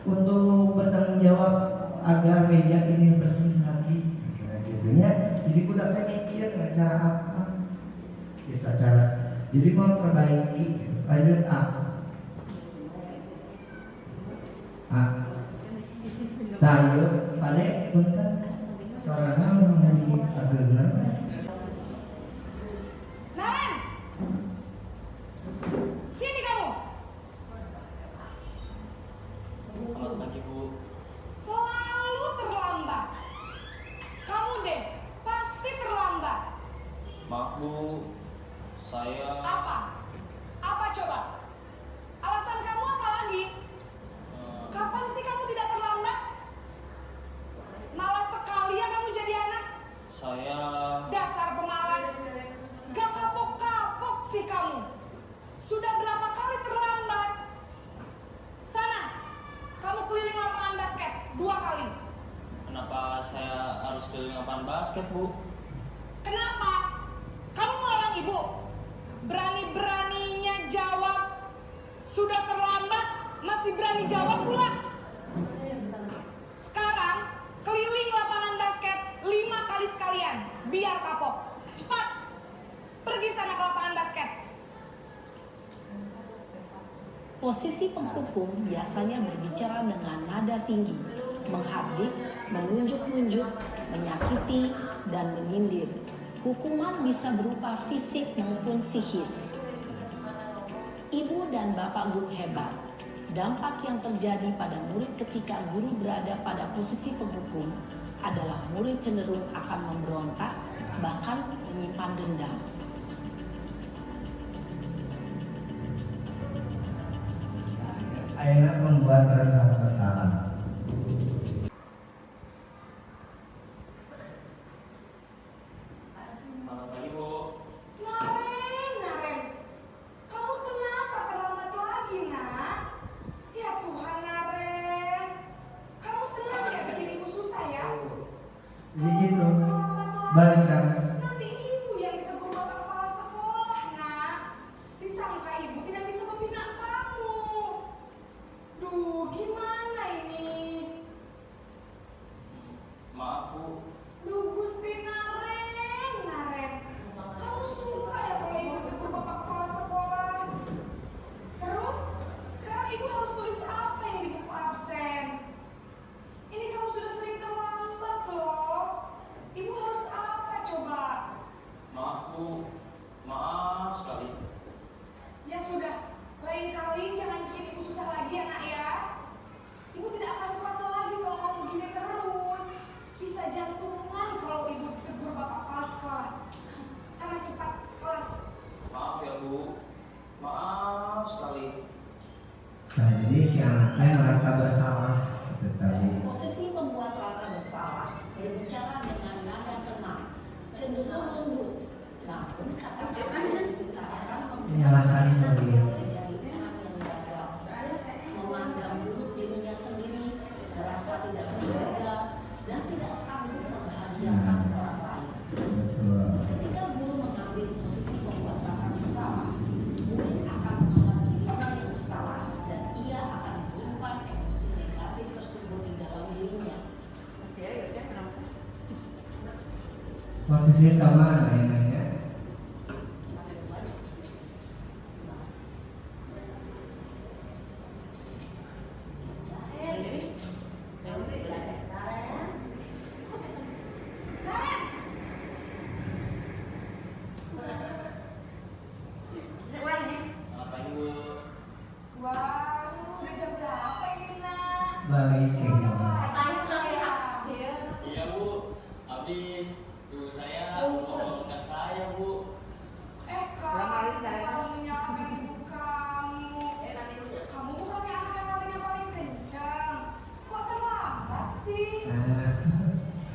untuk bertanggung jawab agar meja ini bersih lagi? Gitunya. Jadi udah mikir cara apa? Bisa cara. Jadi memperbaiki. Lanjut A. Tayo, pada punten. Soalnya mengenai ageuna. Naren, sini kamu. Selamat pagi Bu. Selalu terlambat. Kamu deh pasti terlambat. Maaf Bu, saya Apa? Apa coba? Alasan kamu apa lagi? Kapan sih kamu tidak terlambat? lapangan basket, Bu. Kenapa? Kamu melawan ibu? Berani-beraninya jawab. Sudah terlambat, masih berani jawab pula. Sekarang, keliling lapangan basket 5 kali sekalian. Biar kapok. Cepat. Pergi sana ke lapangan basket. Posisi penghukum biasanya berbicara dengan nada tinggi, menghardik, menunjuk-nunjuk, menyakiti, dan menyindir. Hukuman bisa berupa fisik maupun psikis. Ibu dan bapak guru hebat. Dampak yang terjadi pada murid ketika guru berada pada posisi penghukum adalah murid cenderung akan memberontak, bahkan menyimpan dendam. Aina membuat rasa bersalah. Selamat pagi, Bu. Naren, kamu kenapa terlambat lagi, nak? Ya Tuhan, Naren. Kamu senang ya bikin ibu susah ya? Begitu. Terlambat Balik lagi. kamu. Nanti ibu yang ditegur bapak kepala sekolah, nak. Disangka ibu tidak bisa membina kamu. Duh, gimana ini? Maaf, Bu. Duh, Gusti Naren. Kamu suka ya kalau ibu ditegur bapak kepala sekolah? Terus, sekarang ibu harus tulis apa ini di buku absen? Ini kamu sudah sering terlambat loh. Ibu harus apa coba? Maaf, Bu. Maaf sekali. Ya sudah, lain kali jangan bikin ibu susah lagi ya nak ya. Ibu tidak akan kuat lagi kalau kamu begini terus. Bisa jantungan kalau ibu ditegur bapak kepala sekolah. Sana cepat kelas. Maaf ya, Bu. Maaf sekali. Tadi si anaknya merasa bersalah. Itu tadi. Posisi pembuat rasa bersalah berbicara dengan nada tenang, cenderung lembut, namun kata-katanya diutarakan Menyalahkan diri. menjadi orang yang gagal, memandang buruk dirinya sendiri, merasa tidak berharga, dan tidak sanggup membahagiakan orang lain. Betul. Ketika guru mengambil posisi pembuat rasa bersalah, murid akan menganggap dirinya yang bersalah dan ia akan menyimpan emosi negatif tersebut di dalam dirinya. Posisi kemana ya nanya? Naren! Selamat pagi, Bu. Wah, sudah jam berapa ini nak? Balik ke Udah rumah. pagi saya. Iya, Bu. Habis ibu saya ngomongkan saya, Bu. Kamu kalau menyalahkan ibu kamu. Kamu bukannya anak yang larinya paling kencang. Kok terlambat sih? Nah,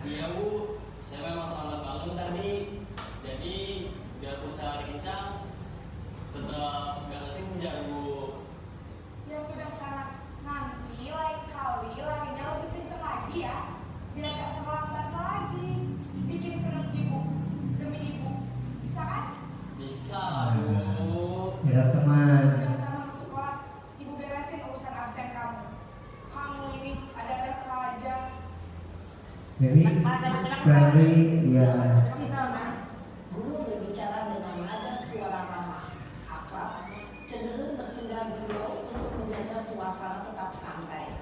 Iya, Bu. Saya memang terlambat bangun tadi. Jadi, biarpun saya lari kencang, tetap gak kencang, Bu. Ya sudah sana. Nanti lain kali larinya lebih kencang lagi ya. Biar gak terlambat lagi. Bikin seneng ibu. Demi ibu. Bisa kan? Bisa, Bu. tidak teman. Sudah sana masuk kelas. Ibu beresin urusan absen kamu. Kamu ini ada-ada saja. Jadi berarti ya Guru berbicara dengan nada suara ramah, akrab, cenderung bersenda gurau untuk menjaga suasana tetap santai.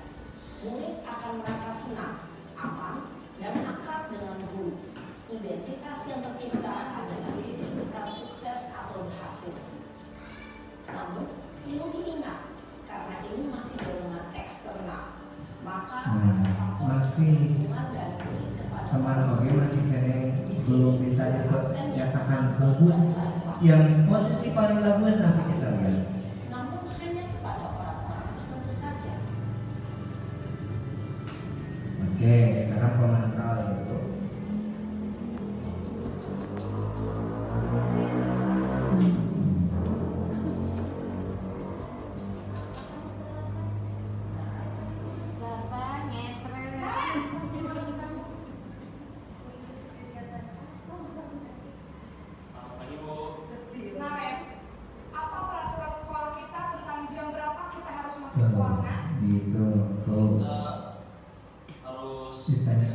Murid akan merasa senang, aman, dan akrab dengan guru. Identitas yang tercipta adalah identitas sukses atau berhasil. Namun, perlu diingat, karena ini masih dorongan eksternal, maka ada faktor masih hubungan dari murid kepada teman orang oke tua. masih kene belum bisa nyatakan bagus. Yang posisi paling bagus nanti kita lihat. Namun hanya kepada orang-orang tertentu saja. Oke, sekarang komentar itu.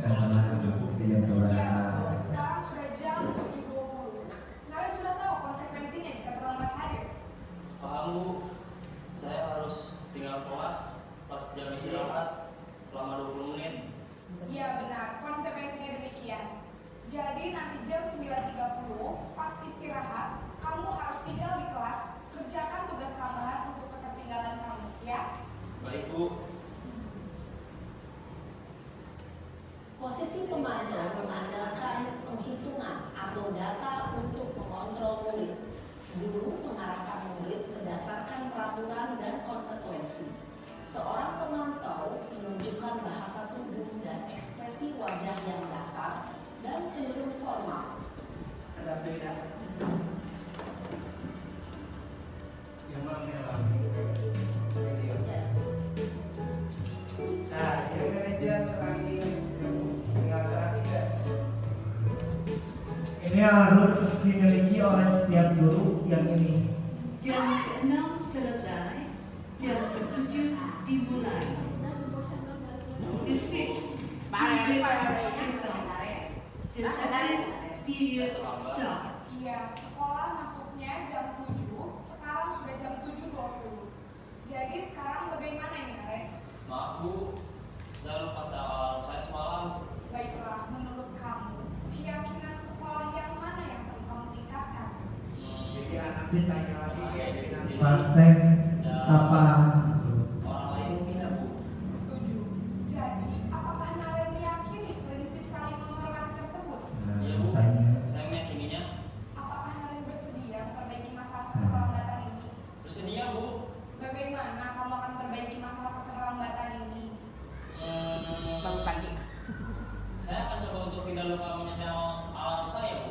sekarang seperti yang Iya, saudara. betul. Sekarang sudah jam 7.20. Kalian sudah tahu konsekuensinya jika terlambat hadir? Paham Bu, saya harus tinggal kelas pas jam istirahat selama 20 menit. Iya benar, konsekuensinya demikian. Jadi nanti jam 9.30 pas istirahat, kamu harus tinggal di kelas, kerjakan tugas tambahan untuk ketertinggalan kamu, ya? Baik Bu. Posisi pemantau mengandalkan penghitungan atau data untuk mengontrol murid. Guru mengarahkan murid berdasarkan peraturan dan konsekuensi. Seorang pemantau menunjukkan bahasa tubuh dan ekspresi wajah yang datar dan cenderung formal. Ada beda. Yang mana yang Nah, yang manajer terakhir mengatakan tidak. Ini harus dimiliki oleh setiap guru yang ini. Jam ke-6 selesai, jam ke-7 dimulai. The sixth period is on. The second period starts. Iya, sekolah masuknya jam 7, sekarang sudah jam 7.20. Jadi sekarang bagaimana ini, Karen? Maaf Bu, saya lupa alarm saya semalam. Baiklah, menurut kamu, keyakinan sekolah yang mana yang perlu kamu tingkatkan? Jadi anak ditanya lagi Oke, pastek Dan apa? orang lain mungkin ya Bu. Setuju. Jadi, apakah Naren meyakini prinsip saling menghormati tersebut? Iya Bu, Tanya. saya meyakininya. Apakah Naren bersedia memperbaiki masalah keterlambatan ini? Bersedia Bu. Bagaimana kamu akan memperbaiki masalah keterlambatan ini? Bangun pagi. Saya akan coba untuk tidak lupa menyetel alarm saya Bu.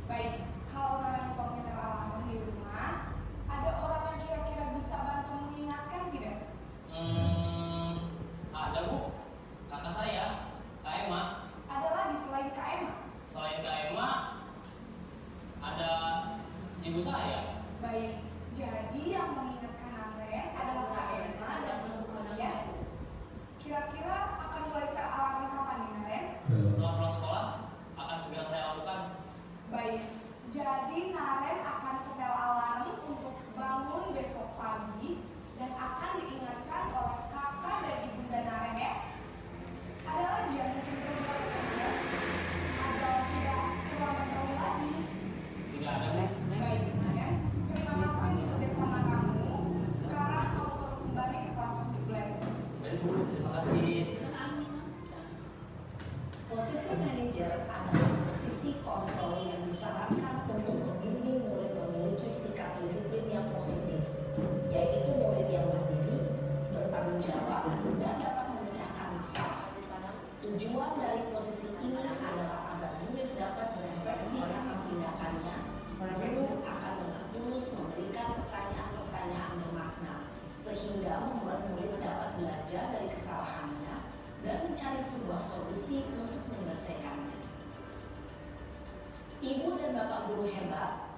Baik, kalau Naren lupa menyetel alarm di rumah, ada orang yang kira-kira bisa bantu mengingatkan tidak? Ada Bu, kakak saya, Kak Emma. Ada lagi selain Kak Emma? Selain Kak Emma, ada ibu saya. Baik, jadi yang mengingatkan Naren adalah Kak Emma dan Ibu Maria. Kira-kira akan mulai setel alarm kapan nih, Naren? Setelah pulang sekolah, akan segera saya lakukan. Baik, jadi Naren akan setel alarm untuk bangun besok pagi dan akan diingatkan oleh kakak dan ibunda Naren ya. Ada lagi yang mungkin perlu dilakukan ya? Atau tidak terlambat jauh lagi? Tidak ada Bu. Baik, Naren. Terima kasih untuk kerjasama kamu. Sekarang kamu perlu kembali ke kelas untuk belajar. Baik Bu, terima kasih. Posisi manajer adalah posisi kontrol yang disarankan untuk membimbing murid memiliki sikap disiplin yang positif, yaitu murid yang mandiri, bertanggung jawab, dan dapat memecahkan masalah. Tujuan dari posisi ini adalah agar murid dapat berefleksi atas tindakannya. Guru akan dengan tulus memberikan pertanyaan-pertanyaan bermakna, sehingga membuat murid dapat belajar dari kesalahannya dan mencari sebuah solusi untuk menyelesaikannya. Ibu dan Bapak guru hebat.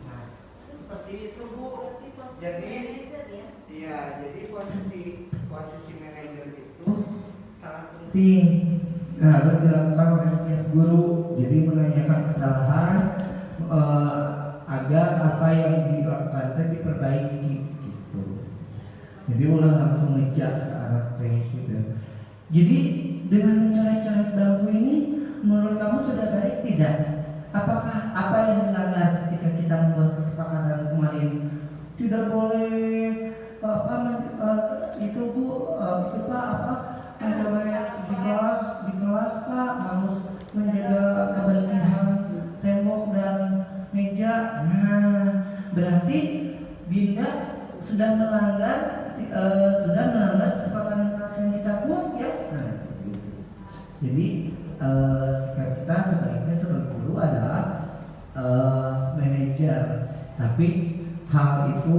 Nah, seperti itu Bu. Jadi, iya, jadi posisi manajer itu sangat penting. Nah, harus dilakukan oleh setiap guru. Jadi menanyakan kesalahan agar apa yang dilakukan itu diperbaiki gitu. Jadi ulang langsung ngejudge ke arah gitu. Jadi dengan mencoret-coret bangku ini, menurut kamu sudah baik tidak? Apakah apa yang dilanggar ketika kita membuat kesepakatan kemarin? Tidak boleh itu Bu, itu Pak mencoret di kelas Pak, harus menjaga kebersihan tembok dan meja. Nah, berarti Dinda sudah melanggar kesepakatan yang kita buat ya. Nah, seperti itu. Jadi sikap kita sebaiknya sebagai guru adalah manajer, tapi hal itu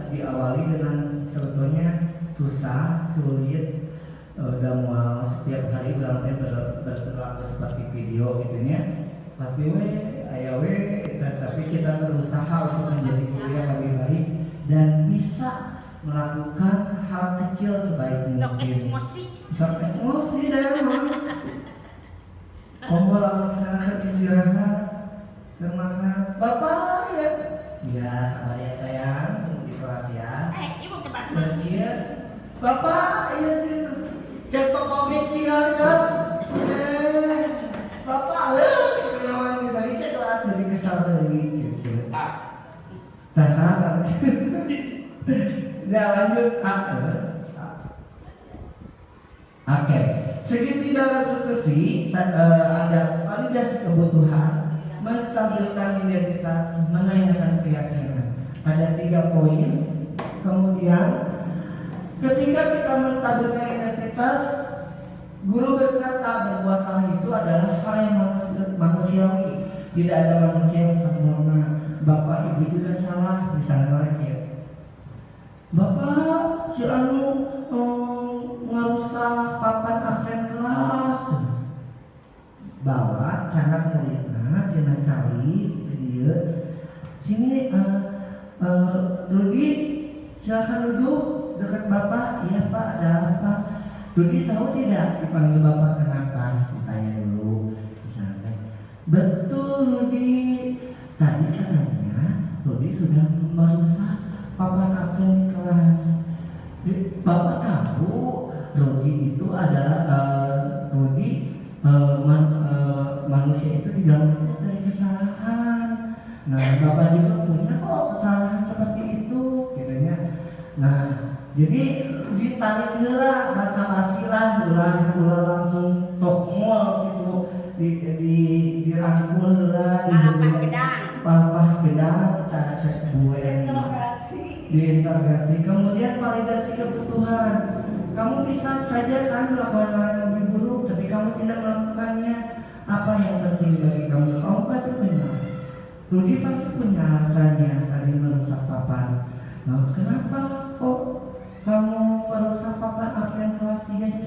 diawali dengan sebetulnya susah, sulit, dan mau setiap hari berarti berlaku seperti video gitunya. Pasti tapi kita berusaha untuk menjadi guru yang lebih baik dan bisa melakukan hal kecil sebaik mungkin. Sok emosi dah mah. Komo lamun misalkan istirahat, termakan. Bapak ya. Ya, sabar ya sayang, tunggu di kelas ya. Ibu cepat. Iya. Bapak, iya sih. Cek pokoknya tinggal di kelas. Bapak, kenyawan balik ke kelas jadi kesal lagi gitu. Tak sabar. Ya lanjut. Oke, segitiga restitusi ada validasi kebutuhan, menstabilkan identitas, menanyakan keyakinan. Ada 3 poin. Kemudian ketika kita menstabilkan identitas, guru berkata berbuat salah itu adalah hal yang manusiawi. Tidak ada manusia yang sempurna. Bapak ibu juga salah, misalnya lagi. Bapak si anu ngarusak papan absen kelas. Bawa canak muridna cenah cari dia. Sini Rudi silakan duduk dekat Bapak. Iya Pak, ada apa? Rudi tahu tidak dipanggil Bapak kenapa? Ditanya dulu. Misalnya, betul Rudi. Tadi katanya Rudi sudah merusak papan absen di kelas. Bapak tahu Rudi itu adalah manusia itu tidak luput dari kesalahan. Nah, Bapak juga punya kok kesalahan seperti itu, kiranya. Nah, jadi ditarik lah, basa-basi lah, ulah langsung tokmol gitu, dirangkul lah, palpah gedang, tak cek gue. Diinterogasi. Kemudian validasi kebutuhan. Kamu bisa saja kan melakukan hal yang lebih buruk, tapi kamu tidak melakukannya. Apa yang penting bagi kamu? Kamu pasti punya. Rudi pasti punya alasannya tadi merusak papan. Nah, kenapa kok kamu merusak papan absen kelas 3C?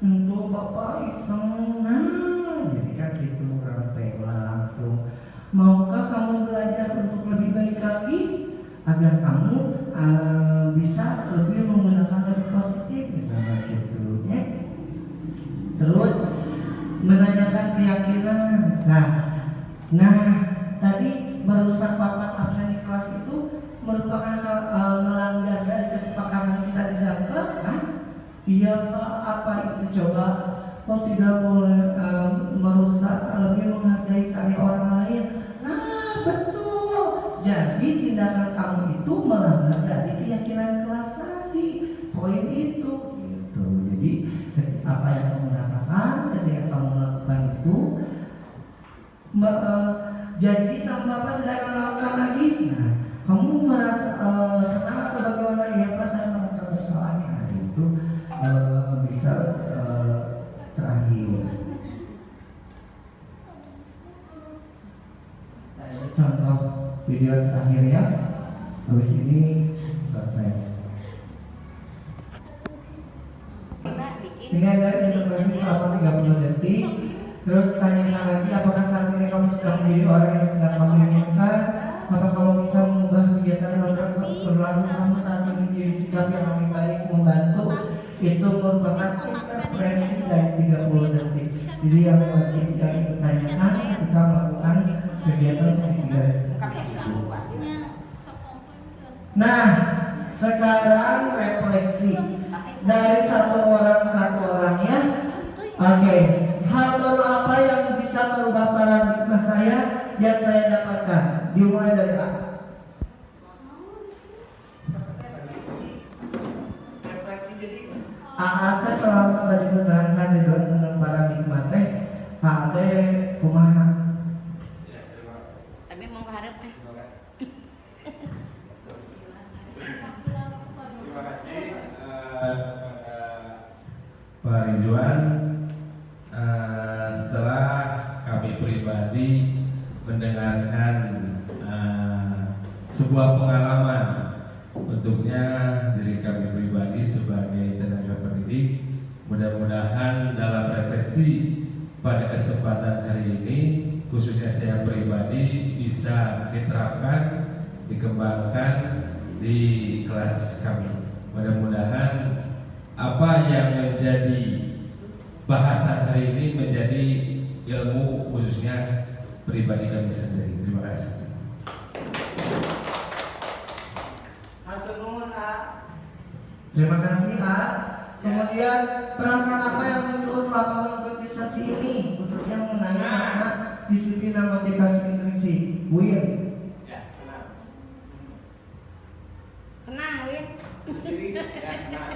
Untuk Bapak iseng. Nah, jadi kan gitu ulah langsung. Maukah kamu belajar untuk lebih baik lagi agar kamu bisa lebih menggunakan lebih positif, misalnya gitu ya. Terus menanyakan keyakinan. Nah tadi merusak papan absen di kelas itu merupakan melanggar dari kesepakatan kita di dalam kelas kan? Iya Pak, apa itu coba? Oh tidak boleh merusak, lebih menghargai karya orang lain. Nah betul. Jadi tindakan kamu itu melanggar dari keyakinan kelas tadi. Poin itu gitu. Jadi apa yang kamu rasakan ketika kamu melakukan itu, janji sama Bapak tidak akan melakukan lagi. Nah, kamu merasa senang atau bagaimana? Ya Pak, saya merasa bersalah. Nah, itu bisa terakhir. Contoh video terakhir ya. Habis ini selesai. Ini ada intervensi selama 30 detik. Terus tanyakan lagi, apakah saat ini kamu sedang menjadi orang yang sedang kamu inginkan? Apa kamu bisa mengubah kegiatan perilaku kamu saat ini menjadi sikap yang lebih baik membantu? Itu merupakan intervensi dari 30 detik. Jadi yang wajib yang ditanyakan ketika melakukan kegiatan seperti garis. Nah, sekarang refleksi dari satu orang ya. Oke, hal baru apa yang bisa merubah paradigma saya yang saya dapatkan? Dimulai dari A. Refleksi. Jadi AA selama tadi menerangkan di dalam paradigma teh, AA kumaha? Tapi mau ke harap Terima kasih Pak Ridwan. Setelah kami pribadi mendengarkan sebuah pengalaman, untuknya diri kami pribadi sebagai tenaga pendidik, mudah-mudahan dalam refleksi pada kesempatan hari ini, khususnya saya pribadi, bisa diterapkan, dikembangkan di kelas kami. Mudah-mudahan apa yang menjadi bahasan hari ini menjadi ilmu khususnya pribadi kami sendiri. Terima kasih. Hatur nuhun, A. Terima kasih, A. Kemudian perasaan apa yang muncul selama mengikuti sesi ini, khususnya mengenai makna disiplin dan motivasi intrinsik? Win. Ya, senang. Senang, Win. Jadi, ya senang.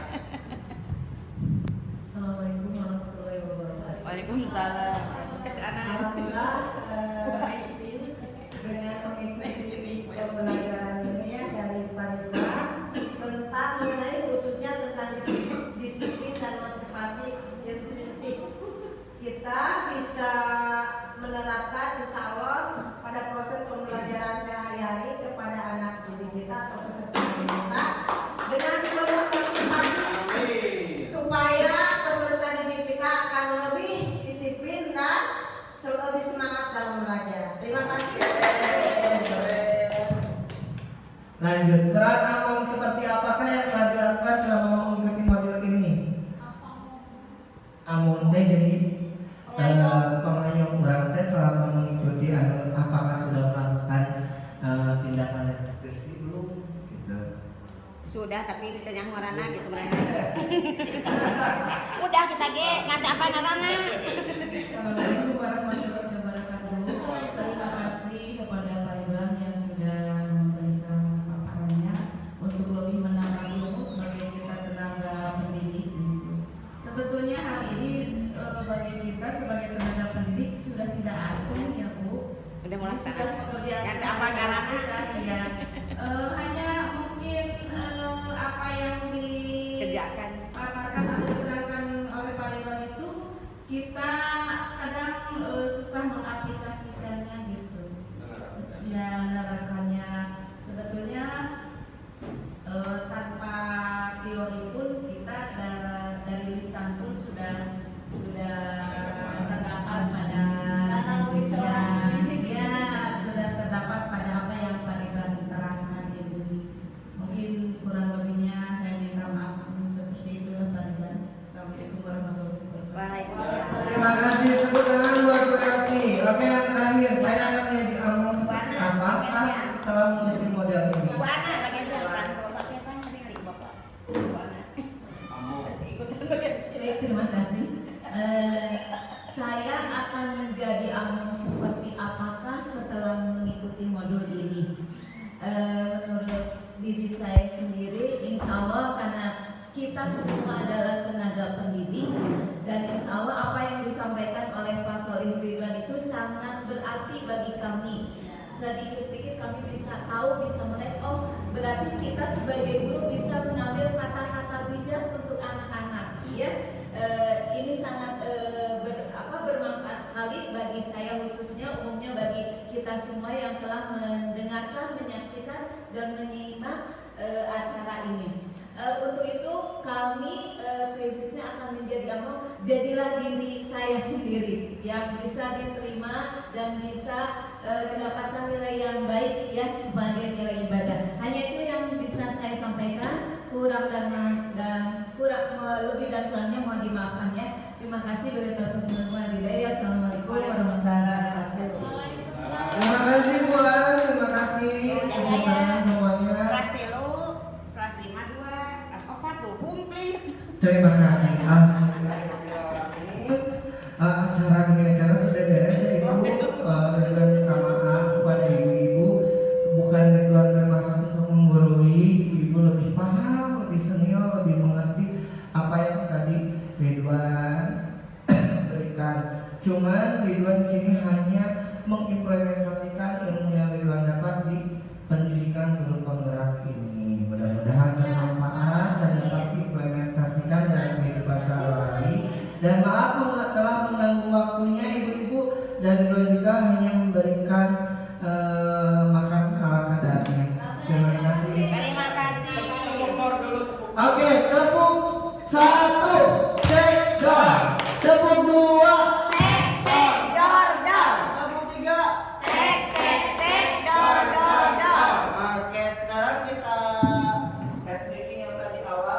Assalamualaikum warahmatullahi wabarakatuh. Waalaikumsalam. Alhamdulillah dengan mengikuti pembelajaran ini ya dari Pak Ridwan tentang mengenai khususnya tentang disiplin dan motivasi intrinsik, kita bisa menerapkan insya Allah pada proses pembelajaran sehari-hari kepada anak didik kita atau peserta kita dengan penuh motivasi supaya peserta didik kita akan lebih disiplin dan lebih semangat dalam belajar. Terima kasih. Lanjut, peran Among seperti apakah yang telah dilakukan selama mengikuti modul ini? Among teh jadi penganyong orang teh selama mengikuti apakah sudah melakukan tindakan restriksi belum? Gitu. Sudah, tapi ditanya warna gitu mereka. Udah kita ge nganti apa narana. Assalamualaikum warahmatullahi wabarakatuh. Terima kasih kepada Pak Ridwan yang sudah memberikan paparannya untuk lebih menambah ilmu sebagai kita tenaga pendidik. Sebetulnya hal ini bagi kita sebagai tenaga pendidik sudah tidak asing ya Bu. Udah mulai Sudah pekerjaan nganti apa narana. ya. Hanya mungkin apa yang Kerjakan. dipaparkan atau diterangkan oleh Pak Ridwan itu kita kadang susah mengaplikasikannya gitu. Ya, menerapkannya sebetulnya tanpa teori pun kita dari lisan pun sudah terdapat pada sudah terdapat pada apa yang Pak Ridwan terangkan ini. Mungkin kurang lebihnya saya minta maaf seperti itulah Pak Ridwan. Assalamualaikum warahmatullahi wabarakatuh. Waalaikumsalam. Terima kasih, tepuk tangan buat Bu Elvi. Oke, yang terakhir saya akan menjadi Among seperti apakah setelah mengikuti model ini? Bu Ana bagian siapa? Pakai apa tadi hari Bapak? Bu Ana. Ikutan bagian sini. Baik, terima kasih. Saya akan menjadi Among seperti apakah setelah mengikuti modul ini? Menurut diri saya sendiri, insya Allah karena kita semua adalah tenaga pendidik dan insya Allah apa yang disampaikan oleh Pak Sohib Ridwan itu sangat berarti bagi kami. Sedikit-sedikit kami bisa tahu, bisa melihat, oh berarti kita sebagai guru bisa mengambil kata-kata bijak untuk anak-anak. Ya, ini sangat bermanfaat sekali bagi saya khususnya, umumnya bagi kita semua yang telah mendengarkan, menyaksikan dan menyimak acara ini. Untuk itu kami prinsipnya akan menjadi Among, jadilah diri saya sendiri yang bisa diterima dan bisa mendapatkan nilai yang baik ya sebagai nilai ibadah. Hanya itu yang bisa saya sampaikan, kurang dan kurang lebih dan kurangnya mohon dimaafkan ya. Terima kasih dari teman-teman di daerah. Assalamualaikum warahmatullahi wabarakatuh. Terima kasih Bu An, terima kasih tepuk tangan semuanya. Kelas 3, kelas 5 2, kelas 4 tuh kumplit. Terima kasih. Alhamdulillah acara demi acara sudah beres ya Ibu. Ridwan minta maaf kepada ibu-ibu, bukan Ridwan bermaksud untuk menggurui, ibu lebih paham, lebih senior, lebih mengerti apa yang tadi Ridwan berikan. Cuman Ridwan di sini hanya mengimplementasikan ilmu yang Ridwan dapat di pendidikan guru penggerak ini. Mudah-mudahan bermanfaat dan dapat diimplementasikan dalam kehidupan sehari-hari. Dan maaf telah mengganggu waktunya ibu-ibu, dan Ridwan juga hanya memberikan makan ala kadarnya. Terima kasih. Terima kasih. Oke, tepuk 1, cek dor. Tepuk 2, Dor dor. tepuk 3. Dor dor dor. Oke, sekarang kita SDK yang tadi awal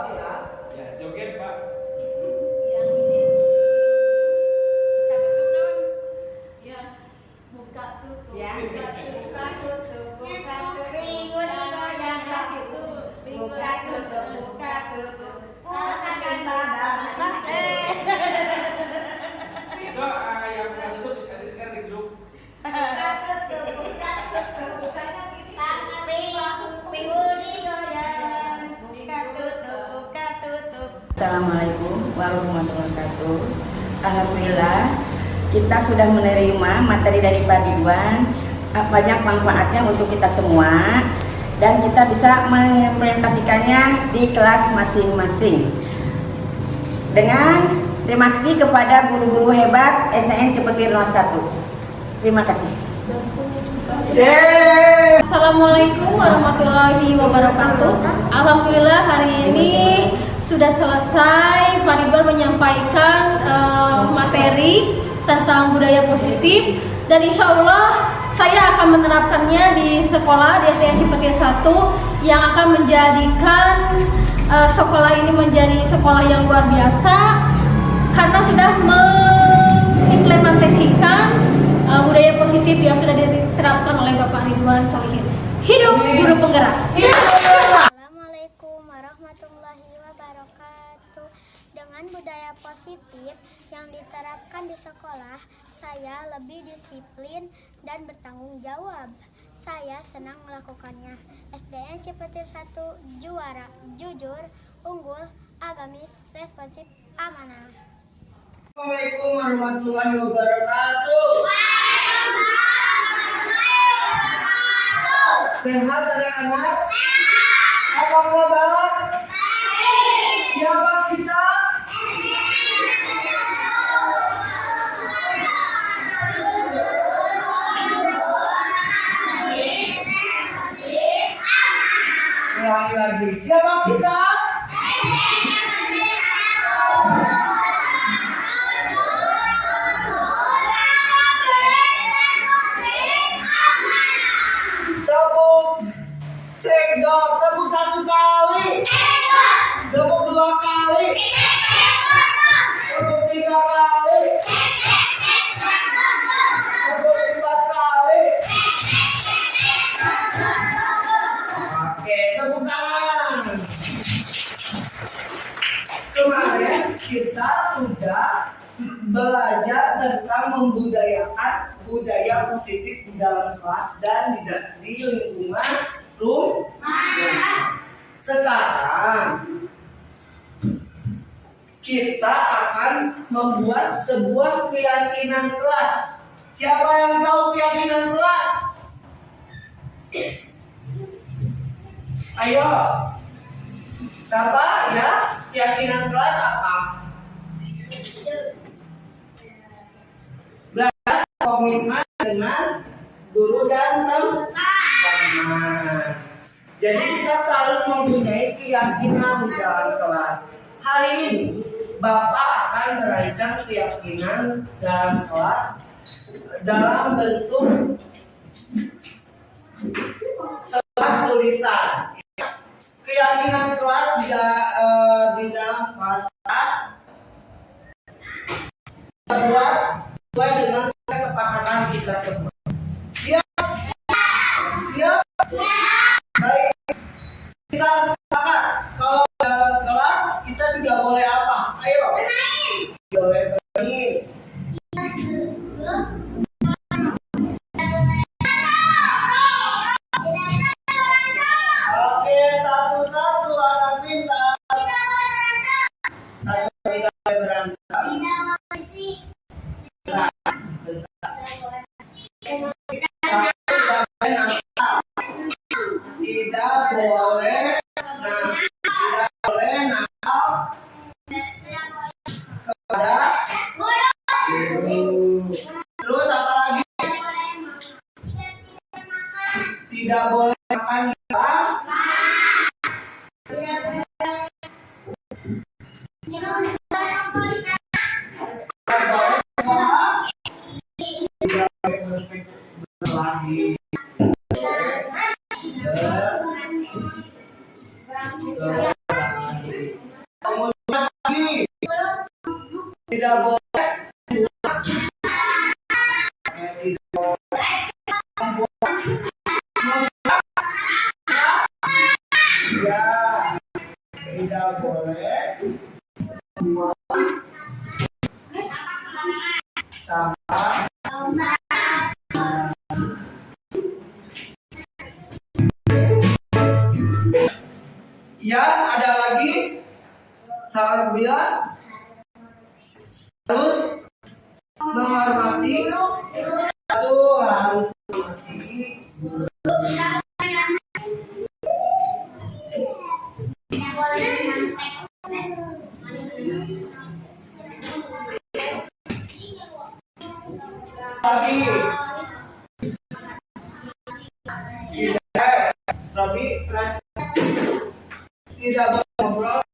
yang punya tutup bisa di-share di grup. Buka tutup, Bukanya gini. tangan minggu digoyang. Buka tutup. Assalamualaikum warahmatullahi wabarakatuh. Alhamdulillah kita sudah menerima materi dari Pak Ridwan, banyak manfaatnya untuk kita semua dan kita bisa mengimplementasikannya di kelas masing-masing. Dengan terima kasih kepada guru-guru hebat SDN Cipetir 01. Terima kasih. Assalamualaikum warahmatullahi wabarakatuh. Alhamdulillah hari ini sudah selesai Pak Ridwan menyampaikan materi tentang budaya positif dan insya Allah saya akan menerapkannya di sekolah di SDN Cipetir 1 yang akan menjadikan sekolah ini menjadi sekolah yang luar biasa karena sudah mengimplementasikan budaya positif yang sudah diterapkan oleh Bapak Ridwan Shalihin. Hidup guru penggerak. Assalamualaikum warahmatullahi wabarakatuh. Dengan budaya positif yang diterapkan di sekolah, saya lebih disiplin dan bertanggung jawab. Saya senang melakukannya. SDN Cipetir 1 juara, jujur, unggul, agamis, responsif, amanah. Assalamualaikum warahmatullahi wabarakatuh. Sehat anak-anak? Apa kabar? Siapa kita? Lagi. Siapa kita? Tepuk. Cek dong. Tepuk 1 kali. Tepuk 2 kali. Tepuk 3 kali. Tepuk 4 kali. Oke, tepuk tangan. Kemarin kita sudah belajar tentang membudayakan budaya positif di dalam kelas dan di lingkungan rumah. Sekarang kita akan membuat sebuah keyakinan kelas. Siapa yang tahu keyakinan kelas? Ayo. Apa ya? Keyakinan kelas apa? Belajar komitmen dengan guru dan teman. Jadi kita harus mempunyai keyakinan di dalam kelas. Hari ini Bapak akan merancang keyakinan dalam kelas dalam bentuk sebuah tulisan. Keyakinan kelas di dalam kelas buat sesuai dengan kesepakatan kita semua. Siap? Siap? Baik. Kita sepakat kalau dalam kelas kita tidak boleh apa? Ayo. Tidak boleh bermain. Oke, satu-satu anak pintar. Satu tidak boleh berantem. Tidak boleh nakal kepada guru. Terus apa lagi? Tidak boleh makan di dalam. Tidak boleh Apabila harus menghormati, harus menghormati. Lagi Robi tidak ngobrol.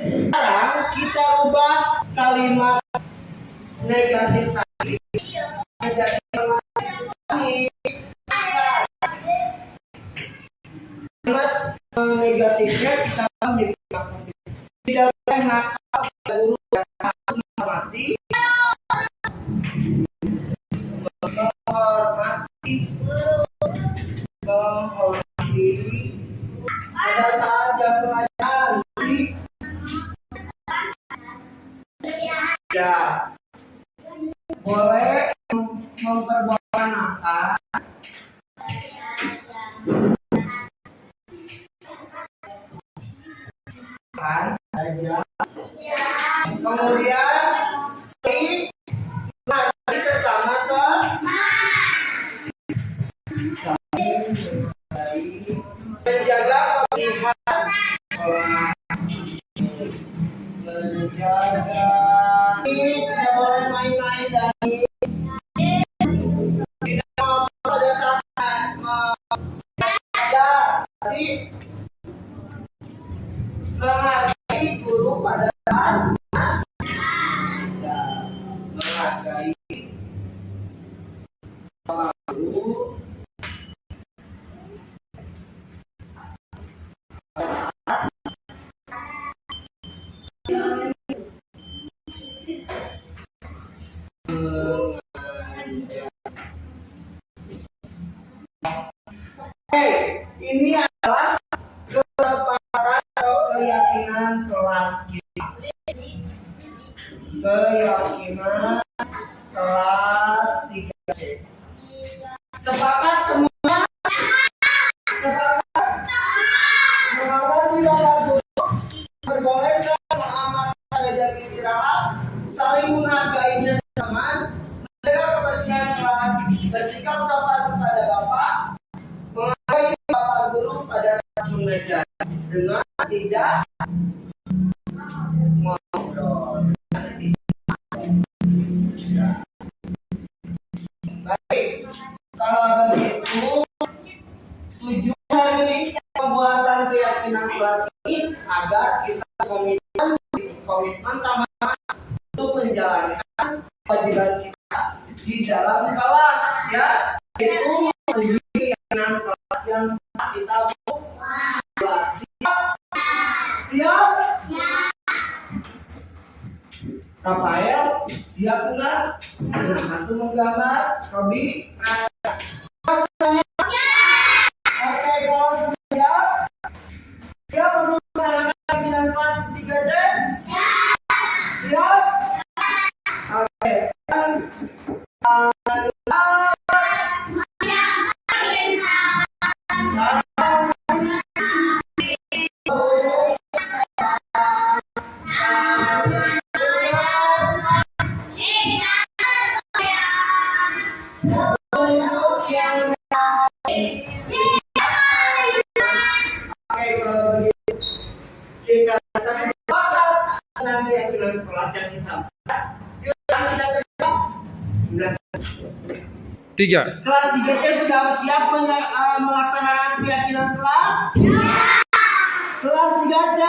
Sekarang kita ubah kalimat negatif tadi menjadi kalimat negatifnya kita menjadi positif. Tidak boleh nakal guru yang harus menghormati, menghormati pada saat jam pelajaran. Ya, boleh memperbolehkan nakal kan aja. Kemudian mari bersama menjaga kebersihan, menjaga tidak boleh main-main dari tidak mau pada saat mengajar. Jadi menghargai guru pada saat menghargai guru ini adalah kesepakatan atau keyakinan kelas kita. Keyakinan kelas 3C. Sepakat semua? Sepakat? Mengapa tidak bagus? Perbolehkan mengamalkan belajar istirahat, saling menghargai teman, menjaga kebersihan kelas, bersikap sopan kepada Bapak, menghargai Bapak Guru pada saat mengajar dengan tidak ngobrol. Baik, kalau begitu tujuan dari pembuatan keyakinan kelas ini agar kita komitmen sama untuk menjalankan kewajiban kita di dalam kelas, ya, yaitu memenuhi keyakinan kelas yang kita buat. Siap? Siap? Rafael, siap enggak? Silakan tuh menggambar. Robi, oke, kalau sudah siap, siap untuk melaksanakan keyakinan kelas 3C? Siap? Oke, sekarang Tiga. Kelas 3C sudah siap melaksanakan keyakinan kelas? Kelas 3C?